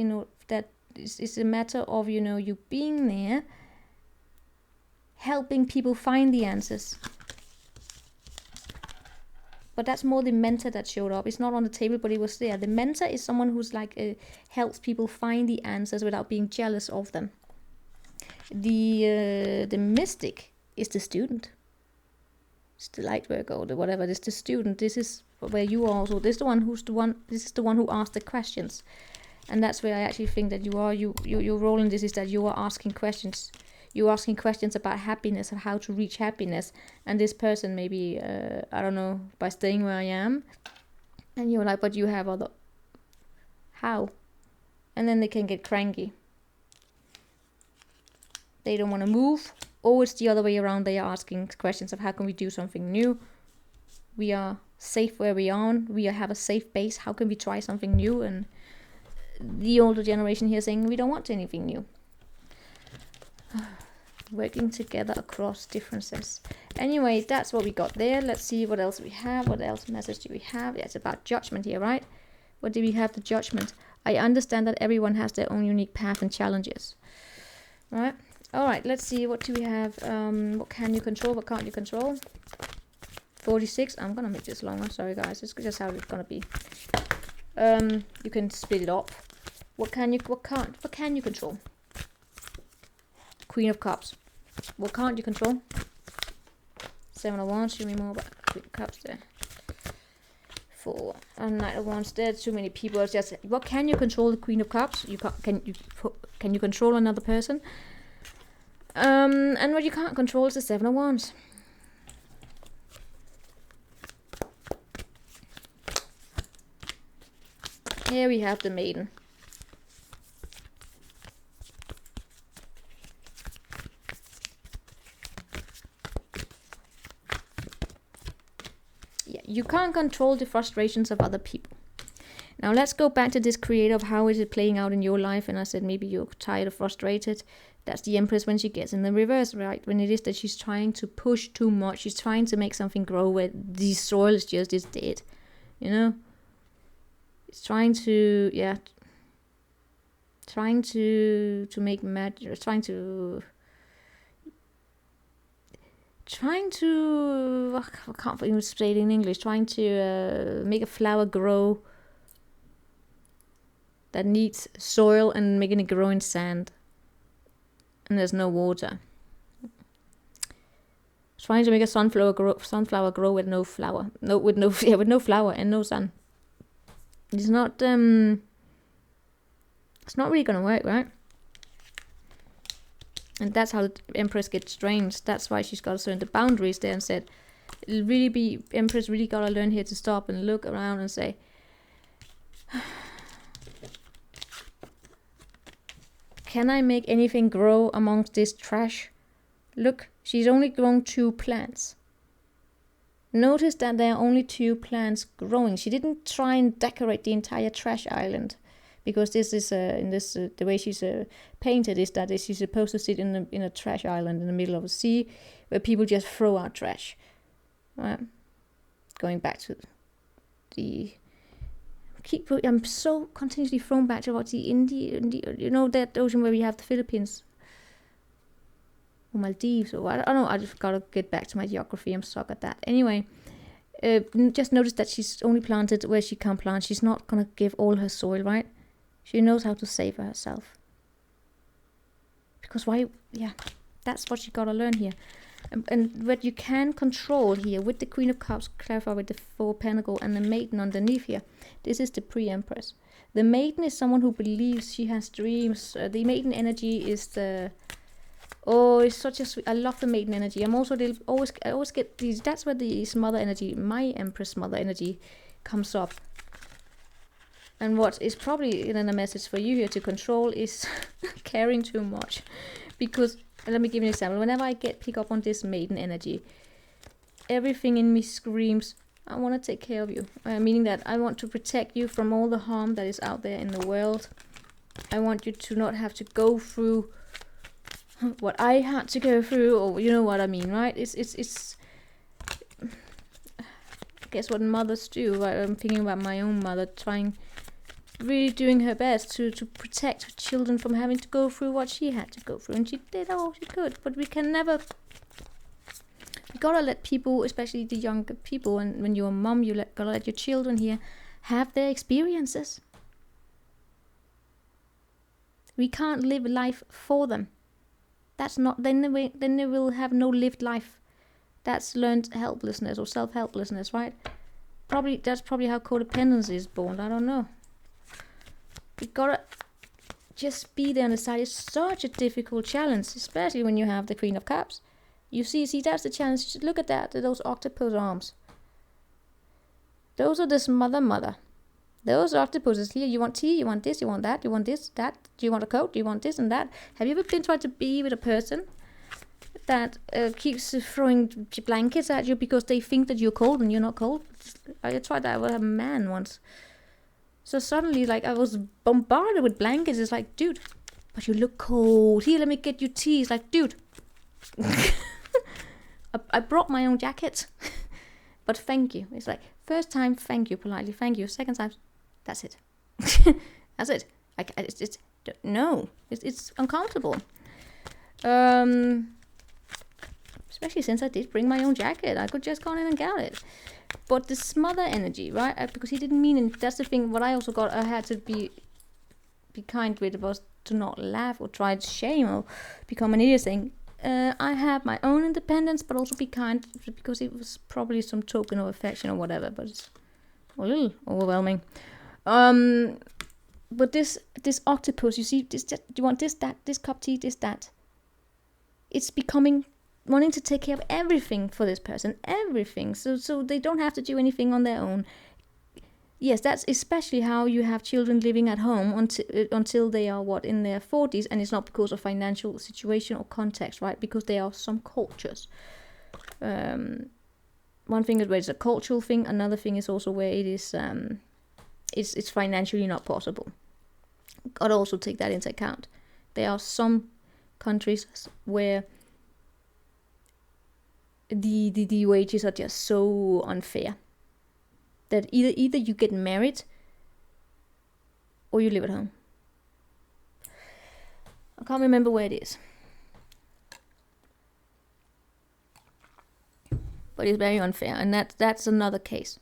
That it's a matter of you being there, helping people find the answers. But that's more the mentor that showed up. It's not on the table, but it was there. The mentor is someone who's helps people find the answers without being jealous of them. The mystic is the student. It's the light work or the whatever. It's the student. This is where you are also. This is the one who asks the questions, and that's where I actually think that you are. Your role in this is that you are asking questions. You're asking questions about happiness and how to reach happiness. And this person maybe, I don't know, by staying where I am. And you're like, but you have other... How? And then they can get cranky. They don't want to move. Or it's the other way around. They are asking questions of how can we do something new. We are safe where we are. We have a safe base. How can we try something new? And the older generation here saying we don't want anything new. Working together across differences. Anyway, that's what we got there. Let's see what else we have. What else message do we have? Yeah, it's about judgment here, right? What do we have? The judgment. I understand that everyone has their own unique path and challenges. Right? Alright, let's see. What do we have? What can you control? What can't you control? 46. I'm gonna make this longer. Sorry guys, it's just how it's gonna be. You can split it up. What can you control? Queen of Cups. What can't you control? 7 of Wands. Show me more about Queen of Cups there. 4 and Knight of Wands. There's too many people. It's just what can you control? The Queen of Cups. Can you control another person? And what you can't control is the 7 of Wands. Here we have the Maiden. You can't control the frustrations of other people. Now let's go back to this creator of how is it playing out in your life. And I said maybe you're tired or frustrated. That's the Empress when she gets in the reverse, right? When it is that she's trying to push too much. She's trying to make something grow where the soil is just dead. It's trying to, make magic, trying to, I can't even say it in English, trying to make a flower grow that needs soil and making it grow in sand. And there's no water. Trying to make a sunflower grow with no flower. With no flower and no sun. It's not really gonna work, right? And that's how the Empress gets strange. That's why she's got to learn the boundaries there and said, Empress really got to learn here to stop and look around and say, can I make anything grow amongst this trash? Look, she's only grown 2 plants. Notice that there are only 2 plants growing. She didn't try and decorate the entire trash island. Because this is the way she's painted is that she's supposed to sit in a trash island in the middle of the sea, where people just throw out trash. Right? Going back to I'm so continuously thrown back to about the Indian, that ocean where we have the Philippines or Maldives or I don't know. I just gotta get back to my geography. I'm stuck at that. Anyway. Just notice that she's only planted where she can plant. She's not gonna give all her soil, right? She knows how to save herself. Because that's what she gotta learn here. And what you can control here with the Queen of Cups, clarify with the 4 Pentacles and the Maiden underneath here. This is the pre-Empress. The Maiden is someone who believes she has dreams. The Maiden energy is the... Oh, it's such a sweet... I love the Maiden energy. I always get these... That's where the mother energy, my Empress mother energy, comes up. And what is probably in a message for you here to control is caring too much. Because, let me give you an example. Whenever I pick up on this Maiden energy, everything in me screams, I want to take care of you. Meaning that I want to protect you from all the harm that is out there in the world. I want you to not have to go through what I had to go through, or you know what I mean, right? It's I guess what mothers do, right? I'm thinking about my own mother really doing her best to protect her children from having to go through what she had to go through, and she did all she could. But we can never, you gotta let people, especially the younger people, and when you're a mom, gotta let your children here have their experiences. We can't live life for them. That's not, then they will have no lived life. That's learned helplessness or self-helplessness, right? That's probably how codependency is born. I don't know. You gotta just be there on the side. It's such a difficult challenge, especially when you have the Queen of Cups. You see, that's the challenge. Look at that, those octopus arms. Those are this mother. Those octopuses here. You want tea, you want this, you want that, you want this, that. Do you want a coat? Do you want this and that? Have you ever been trying to be with a person that keeps throwing blankets at you because they think that you're cold and you're not cold? I tried that with a man once. So suddenly, like, I was bombarded with blankets. It's like, dude, but you look cold. Here, let me get you tea. It's like, dude, I brought my own jacket. But thank you. It's like, first time, thank you, politely, thank you. Second time, that's it. That's it. It's uncomfortable. Especially since I did bring my own jacket. I could just go in and get it. But this mother energy, right? Because he didn't mean it. That's the thing. What I also got, I had to be kind with, was to not laugh or try to shame or become an idiot saying, I have my own independence, but also be kind, because it was probably some token of affection or whatever, but it's a little overwhelming. But this octopus, you see, do you want this, that, this cup tea, this, that? It's becoming, wanting to take care of everything for this person, everything, so they don't have to do anything on their own. Yes, that's especially how you have children living at home until they are, in their 40s, and it's not because of financial situation or context, right? Because there are some cultures. One thing is where it's a cultural thing, another thing is also where it is, it's financially not possible. Gotta also take that into account. There are some countries where the wages are just so unfair that either you get married or you live at home. I can't remember where it is, but it's very unfair, and that's another case.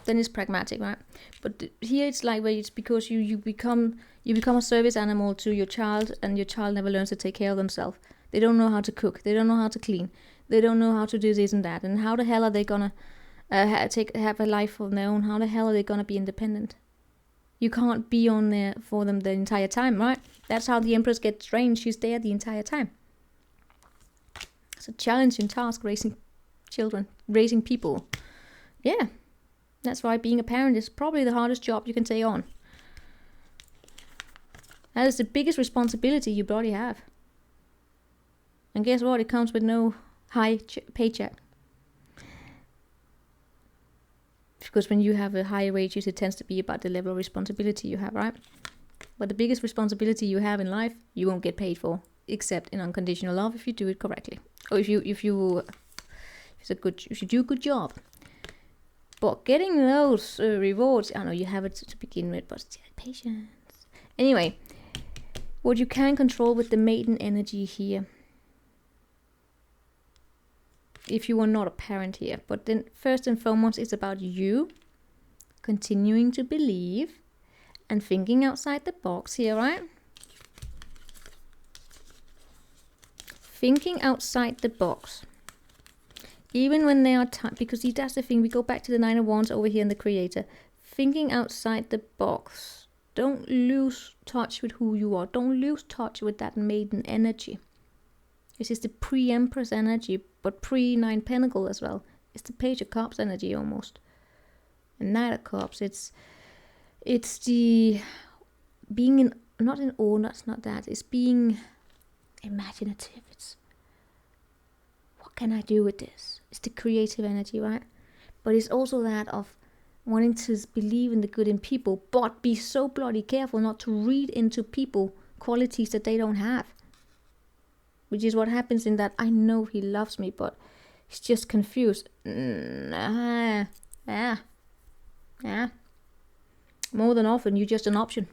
Then it's pragmatic, right? But here it's like where it's because you become a service animal to your child, and your child never learns to take care of themselves. They don't know how to cook. They don't know how to clean. They don't know how to do this and that. And how the hell are they gonna have a life of their own? How the hell are they gonna be independent? You can't be on there for them the entire time, right? That's how the Empress gets trained. She's there the entire time. It's a challenging task, raising children, raising people. Yeah, that's why being a parent is probably the hardest job you can take on. That is the biggest responsibility you probably have. And guess what? It comes with no high paycheck. Because when you have a higher wages, it tends to be about the level of responsibility you have, right? But the biggest responsibility you have in life, you won't get paid for, except in unconditional love if you do it correctly, or if you do a good job. But getting those rewards, I know you have it to begin with, but still, patience. Anyway, what you can control with the maiden energy here, if you are not a parent here, but then first and foremost, it's about you continuing to believe and thinking outside the box here, right? Thinking outside the box. Even when they are because that's the thing, we go back to the Nine of Wands over here in the Creator. Thinking outside the box. Don't lose touch with who you are. Don't lose touch with that maiden energy. This is the pre-Empress energy, but pre-Nine Pentacle as well. It's the Page of Cups energy almost. And Knight of Cups, it's the being in, not in awe, that's not that. It's being imaginative. It's what can I do with this? It's the creative energy, right? But it's also that of wanting to believe in the good in people, but be so bloody careful not to read into people qualities that they don't have. Which is what happens in that, I know he loves me, but he's just confused. Yeah. More than often, you're just an option.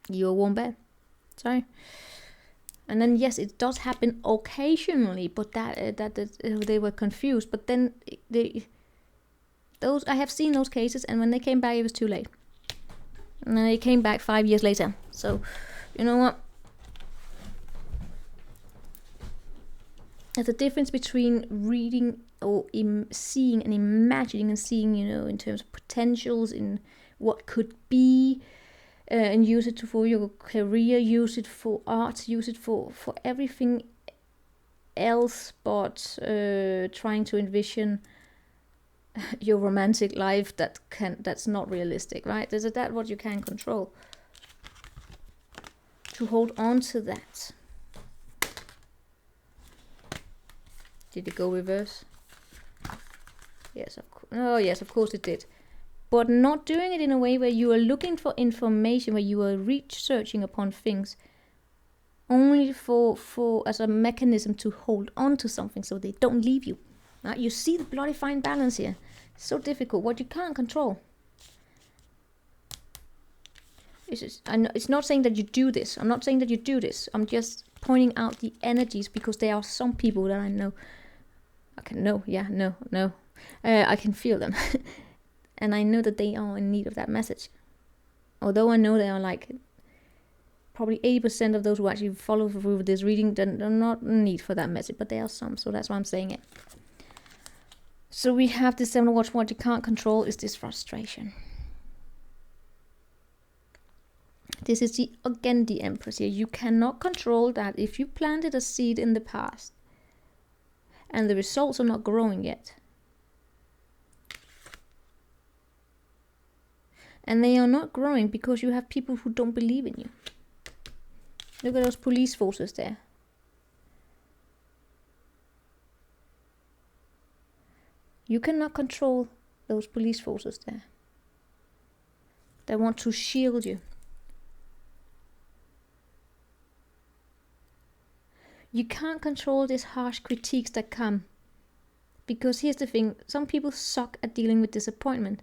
You're a warm bed. Sorry. And then yes, it does happen occasionally, but that they were confused. But then I have seen those cases, and when they came back, it was too late. And then they came back 5 years later. So, you know what? There's a difference between reading or seeing and imagining and seeing, in terms of potentials, in what could be, and use it for your career, use it for art, use it for everything else, but trying to envision your romantic life that's not realistic, right? Is that what you can control? To hold on to that. Did it go reverse? Yes, of course. Oh, yes, of course it did. But not doing it in a way where you are looking for information, where you are researching upon things only for as a mechanism to hold on to something so they don't leave you. Now, you see the bloody fine balance here. It's so difficult. What you can't control. I know, it's not saying that you do this. I'm not saying that you do this. I'm just pointing out the energies, because there are some people that I know. I can feel them. And I know that they are in need of that message. Although I know they are like probably 80% of those who actually follow through with this reading, they're not in need for that message, but there are some, so that's why I'm saying it. So we have this 7 of Wands. What you can't control is this frustration. This is again the Empress here. You cannot control that. If you planted a seed in the past and the results are not growing yet, and they are not growing because you have people who don't believe in you. Look at those police forces there. You cannot control those police forces there. They want to shield you. You can't control these harsh critiques that come. Because here's the thing, some people suck at dealing with disappointment.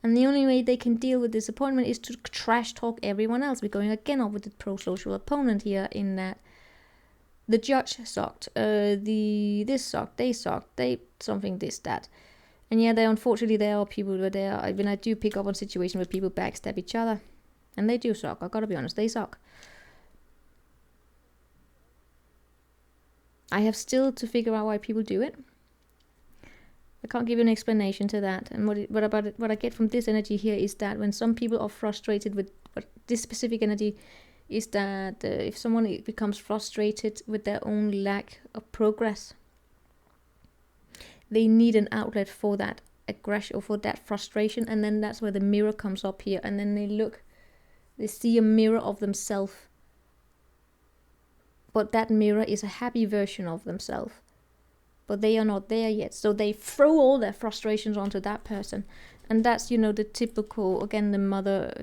And the only way they can deal with disappointment is to trash talk everyone else. We're going again over the prosocial opponent here, in that the judge sucked, this sucked, they sucked, something, this, that. And yeah, unfortunately there are people where when I do pick up on situations where people backstab each other. And they do suck, I gotta be honest, they suck. I have still to figure out why people do it. I can't give you an explanation to that. And what I get from this energy here is that when some people are frustrated with this specific energy, is that if someone becomes frustrated with their own lack of progress, they need an outlet for that aggression or for that frustration, and then that's where the mirror comes up here, and then they see a mirror of themselves, but that mirror is a happy version of themselves. But they are not there yet. So they throw all their frustrations onto that person. And that's, the typical, again, the mother,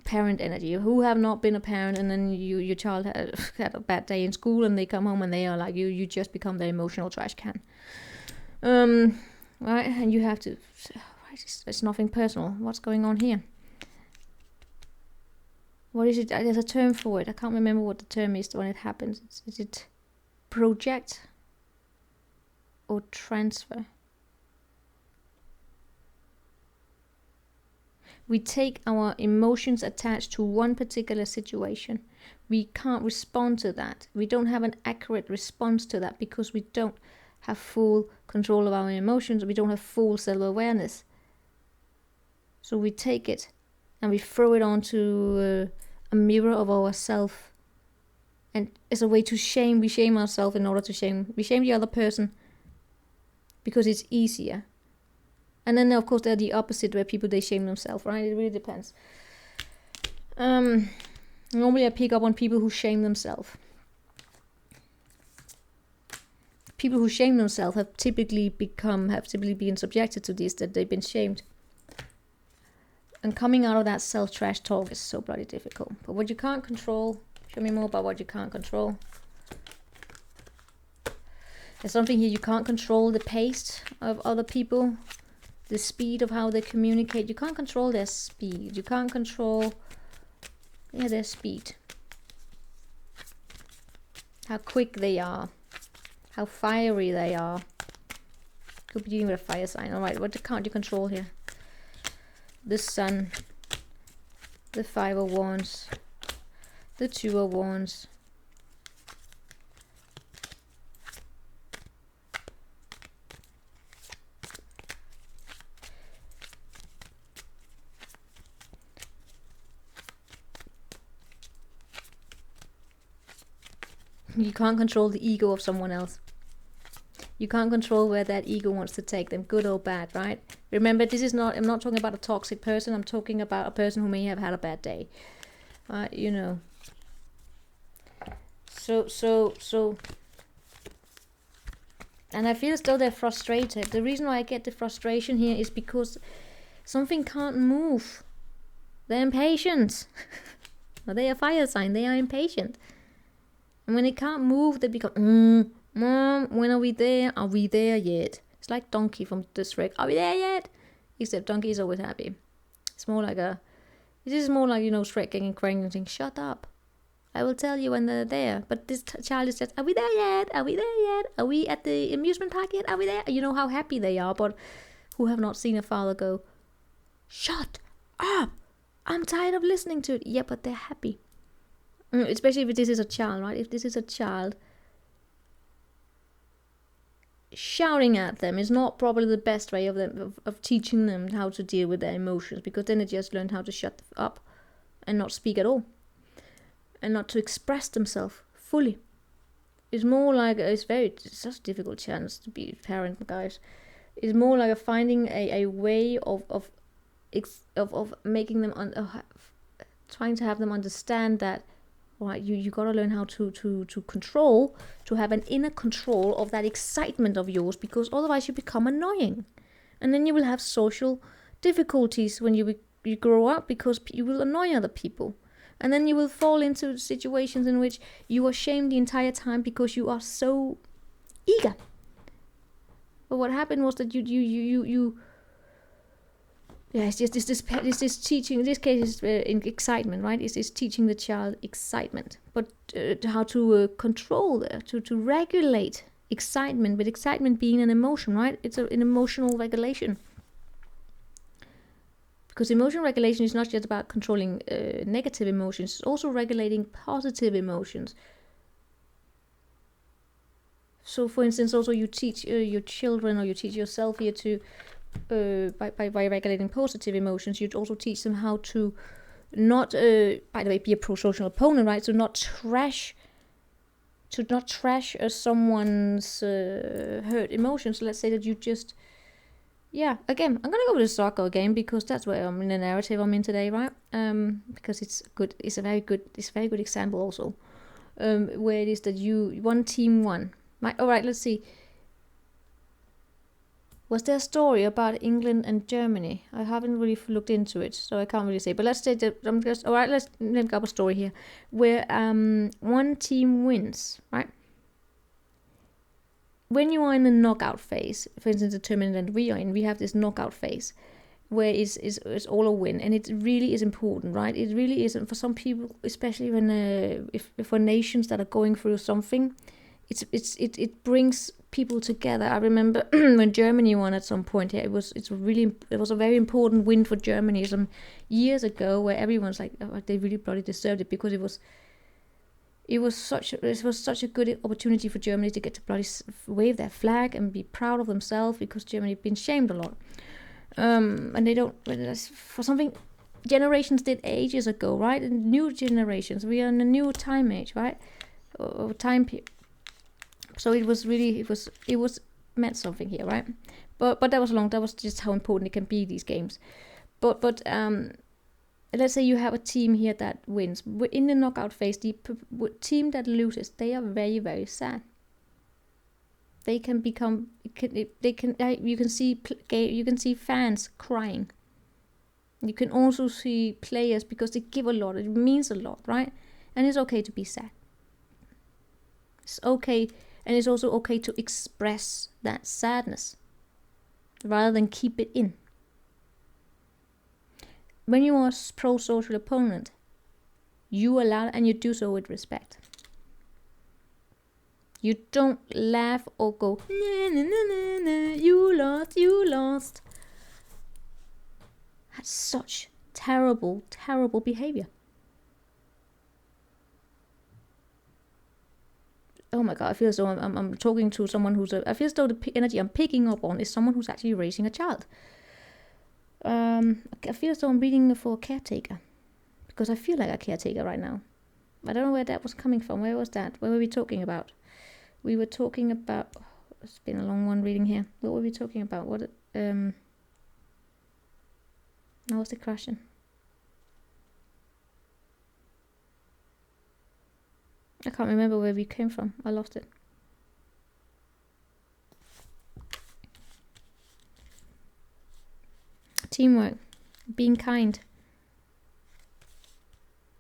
parent energy. Who have not been a parent, and then your child had a bad day in school, and they come home and they are like, you just become their emotional trash can. Right? And you have to, it's nothing personal. What's going on here? What is it? There's a term for it. I can't remember what the term is when it happens. Is it project? Or transfer. We take our emotions attached to one particular situation. We can't respond to that. We don't have an accurate response to that because we don't have full control of our emotions. We don't have full self-awareness. So we take it and we throw it onto a mirror of ourselves. And as a way to shame, we shame ourselves in order to shame. We shame the other person because it's easier. And then of course they're the opposite, where people, they shame themselves, right? It really depends. Normally I pick up on people who shame themselves. people who shame themselves have typically been subjected to this, that they've been shamed. And coming out of that self-trash talk is so bloody difficult. But what you can't control, show me more about what you can't control. There's something here, you can't control the pace of other people, the speed of how they communicate. You can't control their speed. You can't control, their speed. How quick they are. How fiery they are. Could be dealing with a fire sign. Alright, what can't you control here? The Sun, the 5 of Wands, the 2 of Wands, you can't control the ego of someone else. You can't control where that ego wants to take them, good or bad, right? Remember, I'm not talking about a toxic person. I'm talking about a person who may have had a bad day. You know. So. And I feel as though they're frustrated. The reason why I get the frustration here is because something can't move. They're impatient. Well, they are fire sign. They are impatient. And when it can't move, they become, Mom, when are we there? Are we there yet? It's like Donkey from the Shrek. Are we there yet? Except Donkey is always happy. It's more like Shrek getting crying and saying, shut up. I will tell you when they're there. But this child is just, are we there yet? Are we there yet? Are we at the amusement park yet? Are we there? You know how happy they are, but who have not seen a father go, shut up. I'm tired of listening to it. Yeah, but they're happy. Especially if this is a child, right? If this is a child, shouting at them is not probably the best way of teaching them how to deal with their emotions, because then they just learn how to shut up and not speak at all and not to express themselves fully. It's more like it's such a difficult chance to be a parent, guys. It's more like finding a way of making them trying to have them understand that, right, you gotta learn how to control, to have an inner control of that excitement of yours, because otherwise you become annoying, and then you will have social difficulties when you grow up, because you will annoy other people, and then you will fall into situations in which you are shamed the entire time because you are so eager. But what happened was that it's this teaching. In this case, is excitement, right? It's teaching the child excitement, but how to control, to regulate excitement. But excitement being an emotion, right? It's an emotional regulation. Because emotional regulation is not just about controlling negative emotions; it's also regulating positive emotions. So, for instance, also you teach your children, or you teach yourself here to. By regulating positive emotions, you'd also teach them how to not, by the way, be a prosocial opponent, right? So not trash someone's hurt emotions. So let's say that you just, again, I'm gonna go with the Stalker again, because that's where I'm in the narrative I'm in today, right? Because it's good. It's a very good example also, where it is that one team won, right? All right, let's see. Was there a story about England and Germany? I haven't really looked into it, so I can't really say. But let's say that let's make up a story here, where one team wins, right? When you are in the knockout phase, for instance, the tournament that we are in, we have this knockout phase, where it's all a win, and it really is important, right? It really is, and for some people, especially when if for nations that are going through something, it brings people together. I remember when Germany won at some point here, it was a very important win for Germany some years ago, where everyone's like, oh, they really bloody deserved it, because it was such a good opportunity for Germany to get to bloody wave their flag and be proud of themselves, because Germany had been shamed a lot, and they don't, for something generations did ages ago, right? And new generations, we are in a new time age, right? Or time period. So it was meant something here, right? But that was just how important it can be, these games. But let's say you have a team here that wins. In the knockout phase, the team that loses, they are very, very sad. they can become. You can see fans crying. You can also see players because they give a lot. It means a lot, right? And it's okay to be sad. It's okay, and it's also okay to express that sadness rather than keep it in. When you are a pro-social opponent, you allow, and you do so with respect. You don't laugh or go, nah, nah, nah, nah, nah, you lost. That's such terrible, terrible behavior. Oh my God, I feel as though I'm talking to someone I feel as though the energy I'm picking up on is someone who's actually raising a child. I feel as though I'm reading for a caretaker, because I feel like a caretaker right now. I don't know where that was coming from. Where was that? What were we talking about? We were talking about... it's been a long one reading here. What were we talking about? Now what's the question? I can't remember where we came from. I lost it. Teamwork. Being kind.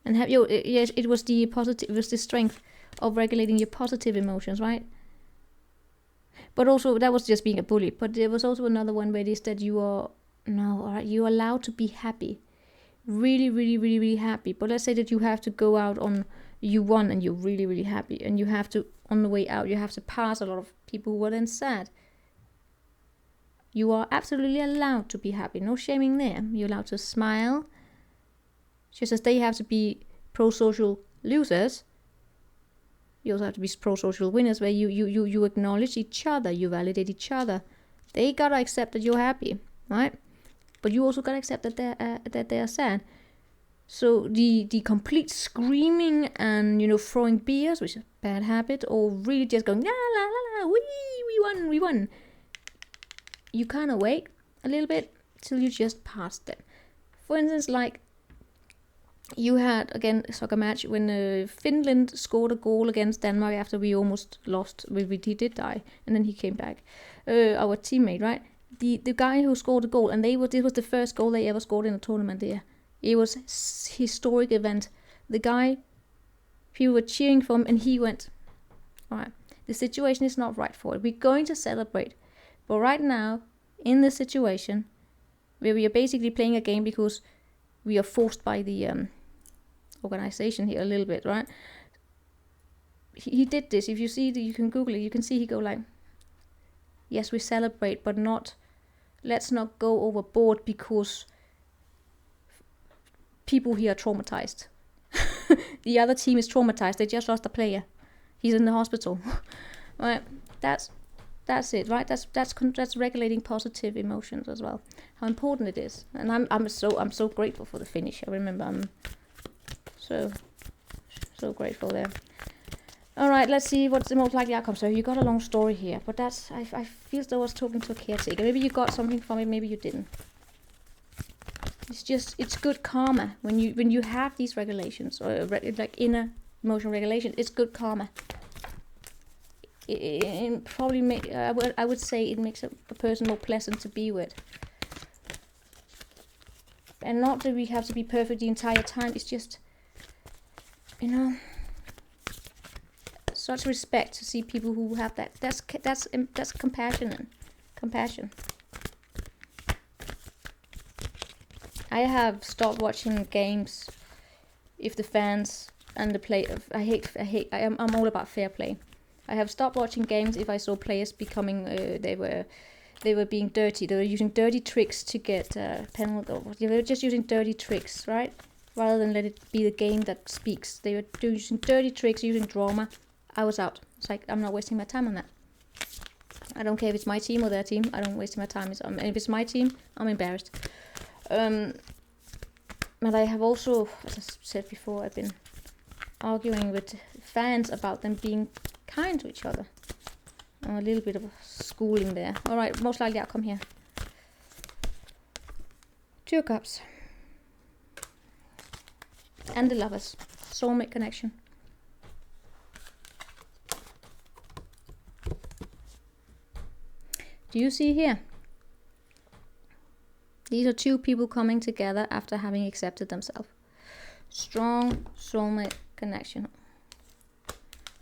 And have you... yes, it was the positive... it was the strength of regulating your positive emotions, right? But also, that was just being a bully. But there was also another one where they said you are... no, alright, you're allowed to be happy. Really, really, really, really happy. But let's say that you have to go out on... you won and you're really, really happy. And you have to, on the way out, you have to pass a lot of people who were then sad. You are absolutely allowed to be happy. No shaming there. You're allowed to smile. Just as they have to be pro-social losers, you also have to be pro-social winners, where you acknowledge each other, you validate each other. They gotta accept that you're happy, right? But you also gotta accept that they're sad. So the complete screaming and, throwing beers, which is a bad habit, or really just going, la la la la, we won. You kind of wait a little bit till you just pass them. For instance, like, you had, again, a soccer match when Finland scored a goal against Denmark after we almost lost. He did die, and then he came back. Our teammate, right? The guy who scored the goal, and this was the first goal they ever scored in a tournament there. It was a historic event. The guy, people were cheering for him, and he went, all right, the situation is not right for it. We're going to celebrate. But right now, in this situation, where we are basically playing a game because we are forced by the organization here a little bit, right? He did this. If you see, you can Google it, you can see he go like, yes, we celebrate, but let's not go overboard because people here are traumatized. The other team is traumatized. They just lost a player. He's in the hospital. Right? That's it, right? That's regulating positive emotions as well. How important it is. And I'm so grateful for the finish. I remember I'm so grateful there. All right, let's see what's the most likely outcome. So you got a long story here, but I feel as though I was talking to a caretaker. Maybe you got something from it, maybe you didn't. It's good karma when you have these regulations, or like inner emotional regulation. It's good karma. It probably I would say it makes a person more pleasant to be with. And not that we have to be perfect the entire time. It's just, such respect to see people who have that. That's compassion. I have stopped watching games if the fans and the play. I'm all about fair play. I have stopped watching games if I saw players becoming. They were being dirty. They were using dirty tricks to get penalty. They were just using dirty tricks, right? Rather than let it be the game that speaks. They were using dirty tricks, using drama. I was out. It's like, I'm not wasting my time on that. I don't care if it's my team or their team. I don't waste my time. If it's my team, I'm embarrassed. But I have also, as I said before, I've been arguing with fans about them being kind to each other. A little bit of schooling there. Alright, most likely outcome here. 2 of Cups. And the Lovers. Soulmate connection. Do you see here? These are two people coming together after having accepted themselves. Strong soulmate connection.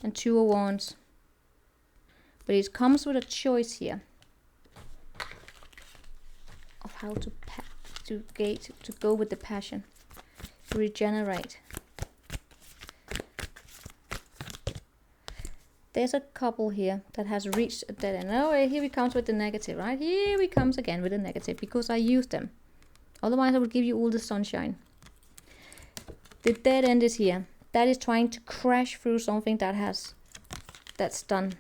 And 2 of Wands. But it comes with a choice here of how to go with the passion, to regenerate. There's a couple here that has reached a dead end. Oh, here we comes with the negative, right? Here we comes again with the negative because I used them. Otherwise, I would give you all the sunshine. The dead end is here. That is trying to crash through something that's done.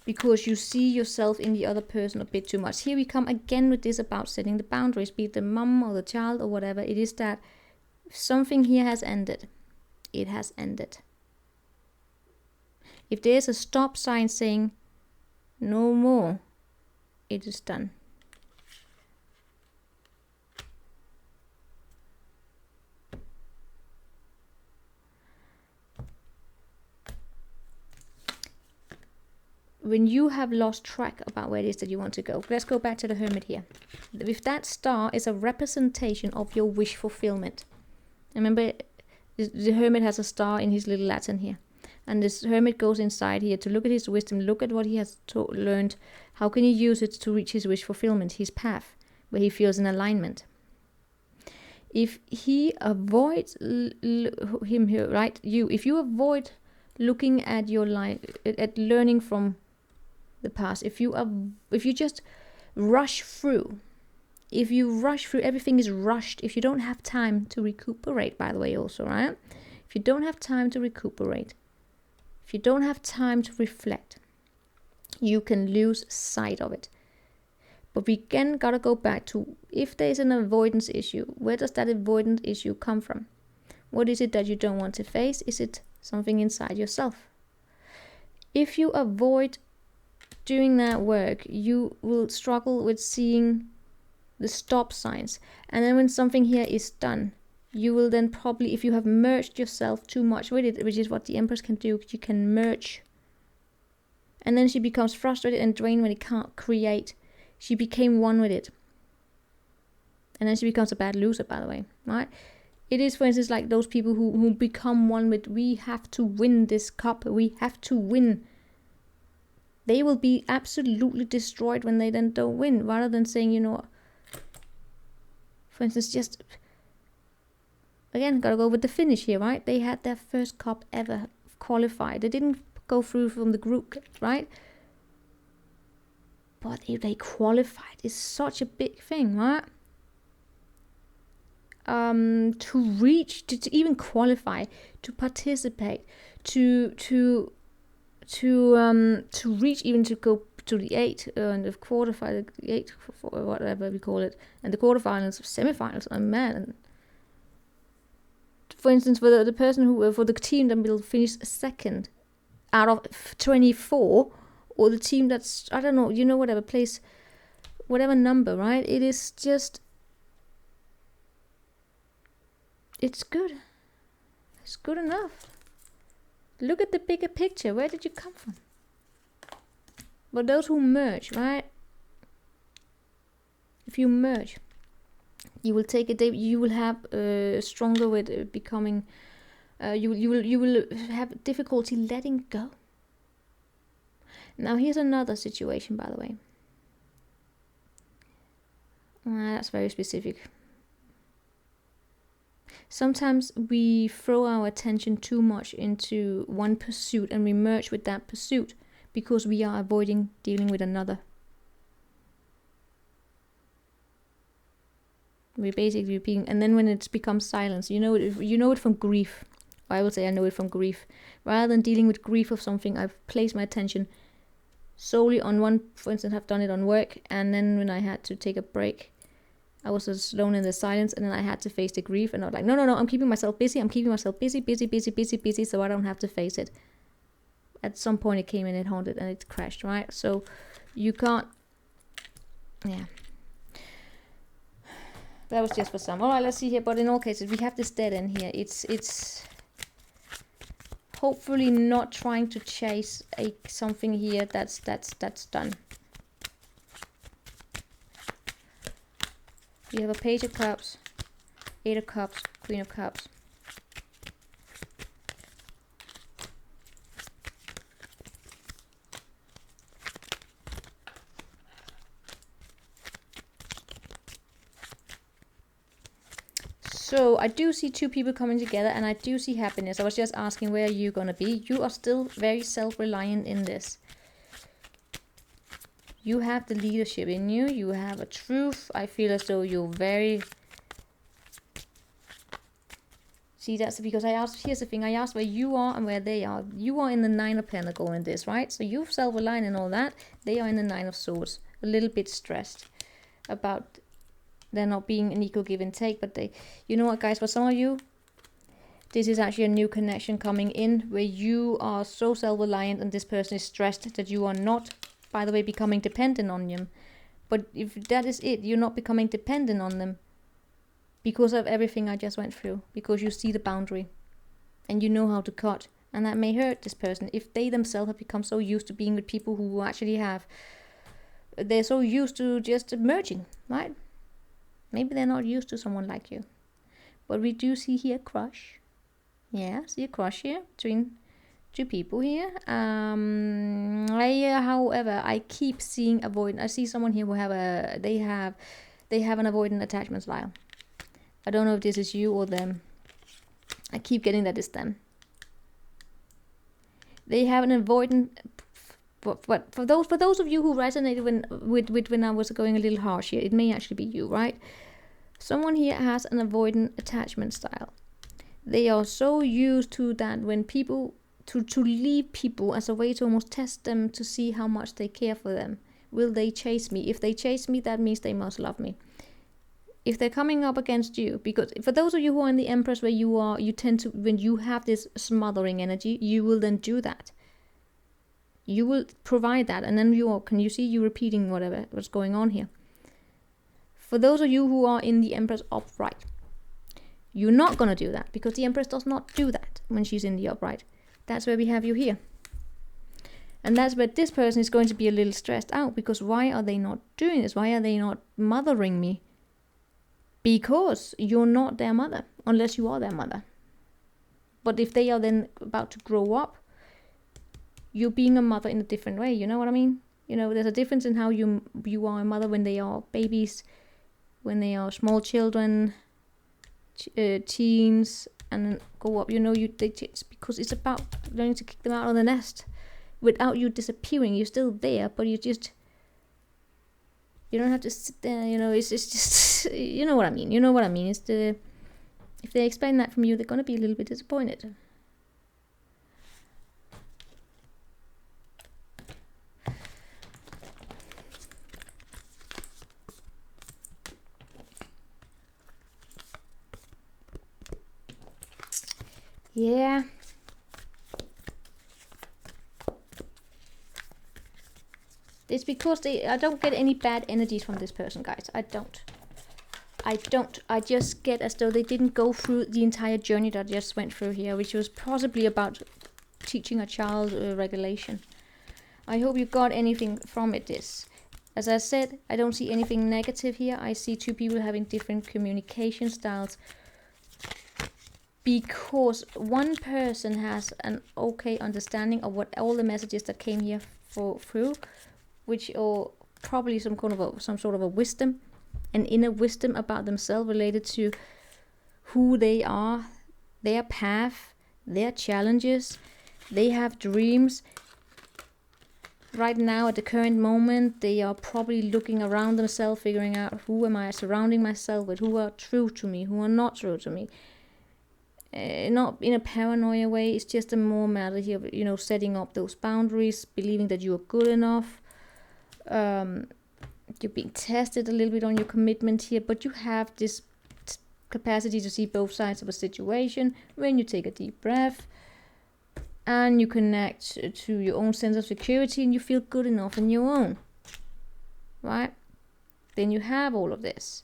Because you see yourself in the other person a bit too much. Here we come again with this about setting the boundaries, be it the mom or the child or whatever. It is that something here has ended. It has ended. If there's a stop sign saying no more, it is done. When you have lost track about where it is that you want to go, let's go back to the Hermit here. If that star is a representation of your wish fulfillment. Remember, the Hermit has a star in his little Latin here. And this Hermit goes inside here to look at his wisdom, look at what he has learned. How can he use it to reach his wish fulfillment, his path, where he feels in alignment? If he avoids him here, right? If you avoid looking at your life, at learning from the past, if you just rush through, everything is rushed. If you don't have time to recuperate, by the way, also, right? If you don't have time to recuperate, if you don't have time to reflect, you can lose sight of it. But we again gotta go back to, if there's an avoidance issue, where does that avoidance issue come from? What is it that you don't want to face? Is it something inside yourself? If you avoid doing that work, you will struggle with seeing the stop signs. And then when something here is done, you will then probably, if you have merged yourself too much with it, which is what the Empress can do, you can merge. And then she becomes frustrated and drained when it can't create. She became one with it. And then she becomes a bad loser, by the way, right? It is, for instance, like those people who become one with, we have to win this cup, we have to win. They will be absolutely destroyed when they then don't win, rather than saying, you know, for instance, just, again, gotta go with the finish here, right? They had their first cup ever qualified. They didn't go through from the group, right? But if they qualified, it's such a big thing, right? To reach, to even qualify, to participate, to reach, even to go to the 8 and the quarterfinal, the 8, whatever we call it, and the quarterfinals, semifinals. I'm mad. And for instance, for the person who, for the team that will finish second out of 24, or the team that's, I don't know, you know, whatever place, whatever number, right? It is just, it's good. It's good enough. Look at the bigger picture. Where did you come from? But those who merge, right? If you merge, you will take a day. You will have stronger with becoming. You will have difficulty letting go. Now here's another situation, by the way. That's very specific. Sometimes we throw our attention too much into one pursuit and we merge with that pursuit because we are avoiding dealing with another. We're basically repeating, and then when it's becomes silence, you know it from grief. I would say I know it from grief. Rather than dealing with grief of something, I've placed my attention solely on one. For instance, I've done it on work, and then when I had to take a break, I was just alone in the silence, and then I had to face the grief, and I was like, no, I'm keeping myself busy, busy, so I don't have to face it. At some point it came and it haunted and it crashed, right? So you can't, yeah. That was just for some. All right, let's see here. But in all cases, we have this dead end here. It's hopefully not trying to chase something here that's done. You have a Page of Cups, 8 of Cups, Queen of Cups. So I do see two people coming together, and I do see happiness. I was just asking, where are you going to be? You are still very self-reliant in this. You have the leadership in you. You have a truth. I feel as though you're very... See, that's because I asked, here's the thing, I asked where you are and where they are. You are in the 9 of Pentacles in this, right? So you're self-reliant and all that. They are in the 9 of Swords. A little bit stressed about there not being an equal give and take. But they, you know what, guys, for some of you, this is actually a new connection coming in where you are so self-reliant and this person is stressed that you are not, by the way, becoming dependent on them. But if that is it, you're not becoming dependent on them because of everything I just went through, because you see the boundary and you know how to cut, and that may hurt this person if they themselves have become so used to being with people who actually have, they're so used to just merging, right? Maybe they're not used to someone like you. But we do see here crush. Yeah, see a crush here between two people here. However, I keep seeing avoidant. I see someone here who have a, they have an avoidant attachment style. I don't know if this is you or them. I keep getting that it's them. They have an avoidant. But for those of you who resonated when I was going a little harsh here, it may actually be you, right? Someone here has an avoidant attachment style. They are so used to that when people to leave people as a way to almost test them to see how much they care for them. Will they chase me? If they chase me, that means they must love me. If they're coming up against you, because for those of you who are in the Empress where you are, you tend to, when you have this smothering energy, you will then do that. You will provide that, and then you are, can you see you repeating what's going on here? For those of you who are in the Empress upright, you're not going to do that, because the Empress does not do that when she's in the upright. That's where we have you here. And that's where this person is going to be a little stressed out, because why are they not doing this? Why are they not mothering me? Because you're not their mother, unless you are their mother. But if they are then about to grow up, you're being a mother in a different way. You know what I mean? You know, there's a difference in how you are a mother when they are babies, when they are small children, teens, and then go up. You know, because it's about learning to kick them out of the nest without you disappearing. You're still there, but you don't have to sit there. You know, it's just you know what I mean. You know what I mean. It's if they explain that from you, they're gonna be a little bit disappointed. Yeah. It's because I don't get any bad energies from this person, guys. I don't. I just get as though they didn't go through the entire journey that I just went through here, which was possibly about teaching a child regulation. I hope you got anything from it. As I said, I don't see anything negative here. I see two people having different communication styles, because one person has an okay understanding of what all the messages that came here through, which are probably some sort of a wisdom, an inner wisdom about themselves related to who they are, their path, their challenges. They have dreams. Right now, at the current moment, they are probably looking around themselves, figuring out who am I surrounding myself with, who are true to me, who are not true to me. Not in a paranoia way, it's just a more matter here of, you know, setting up those boundaries, believing that you are good enough. You're being tested a little bit on your commitment here, but you have this capacity to see both sides of a situation when you take a deep breath and you connect to your own sense of security and you feel good enough in your own, right? Then you have all of this.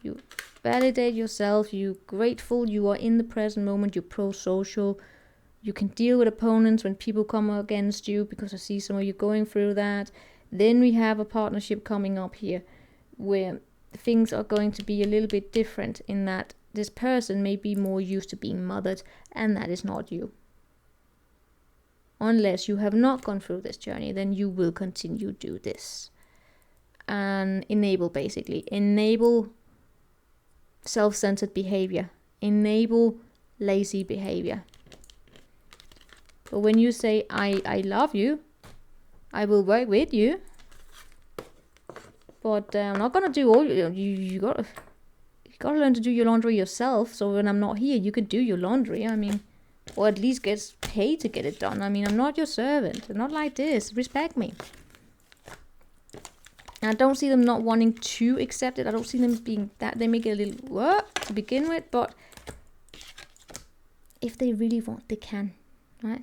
You validate yourself, you're grateful, you are in the present moment, you're prosocial, You can deal with opponents when people come against you, because I see some of you going through that. Then we have a partnership coming up here where things are going to be a little bit different, in that this person may be more used to being mothered, and that is not you. Unless you have not gone through this journey, then you will continue to do this. And enable self-centered behavior, enable lazy behavior. But when you say, I love you, I will work with you, but I'm not gonna do all you gotta learn to do your laundry yourself. So when I'm not here, you can do your laundry. I mean, or at least get paid to get it done. I mean, I'm not your servant. I'm not like this. Respect me. And I don't see them not wanting to accept it. I don't see them being that. They make it a little work to begin with, but if they really want, they can, right?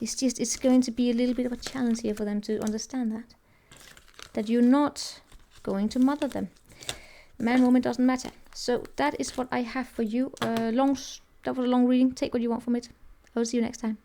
It's going to be a little bit of a challenge here for them to understand that you're not going to mother them. Man, woman, doesn't matter. So that is what I have for you. That was a long reading. Take what you want from it. I will see you next time.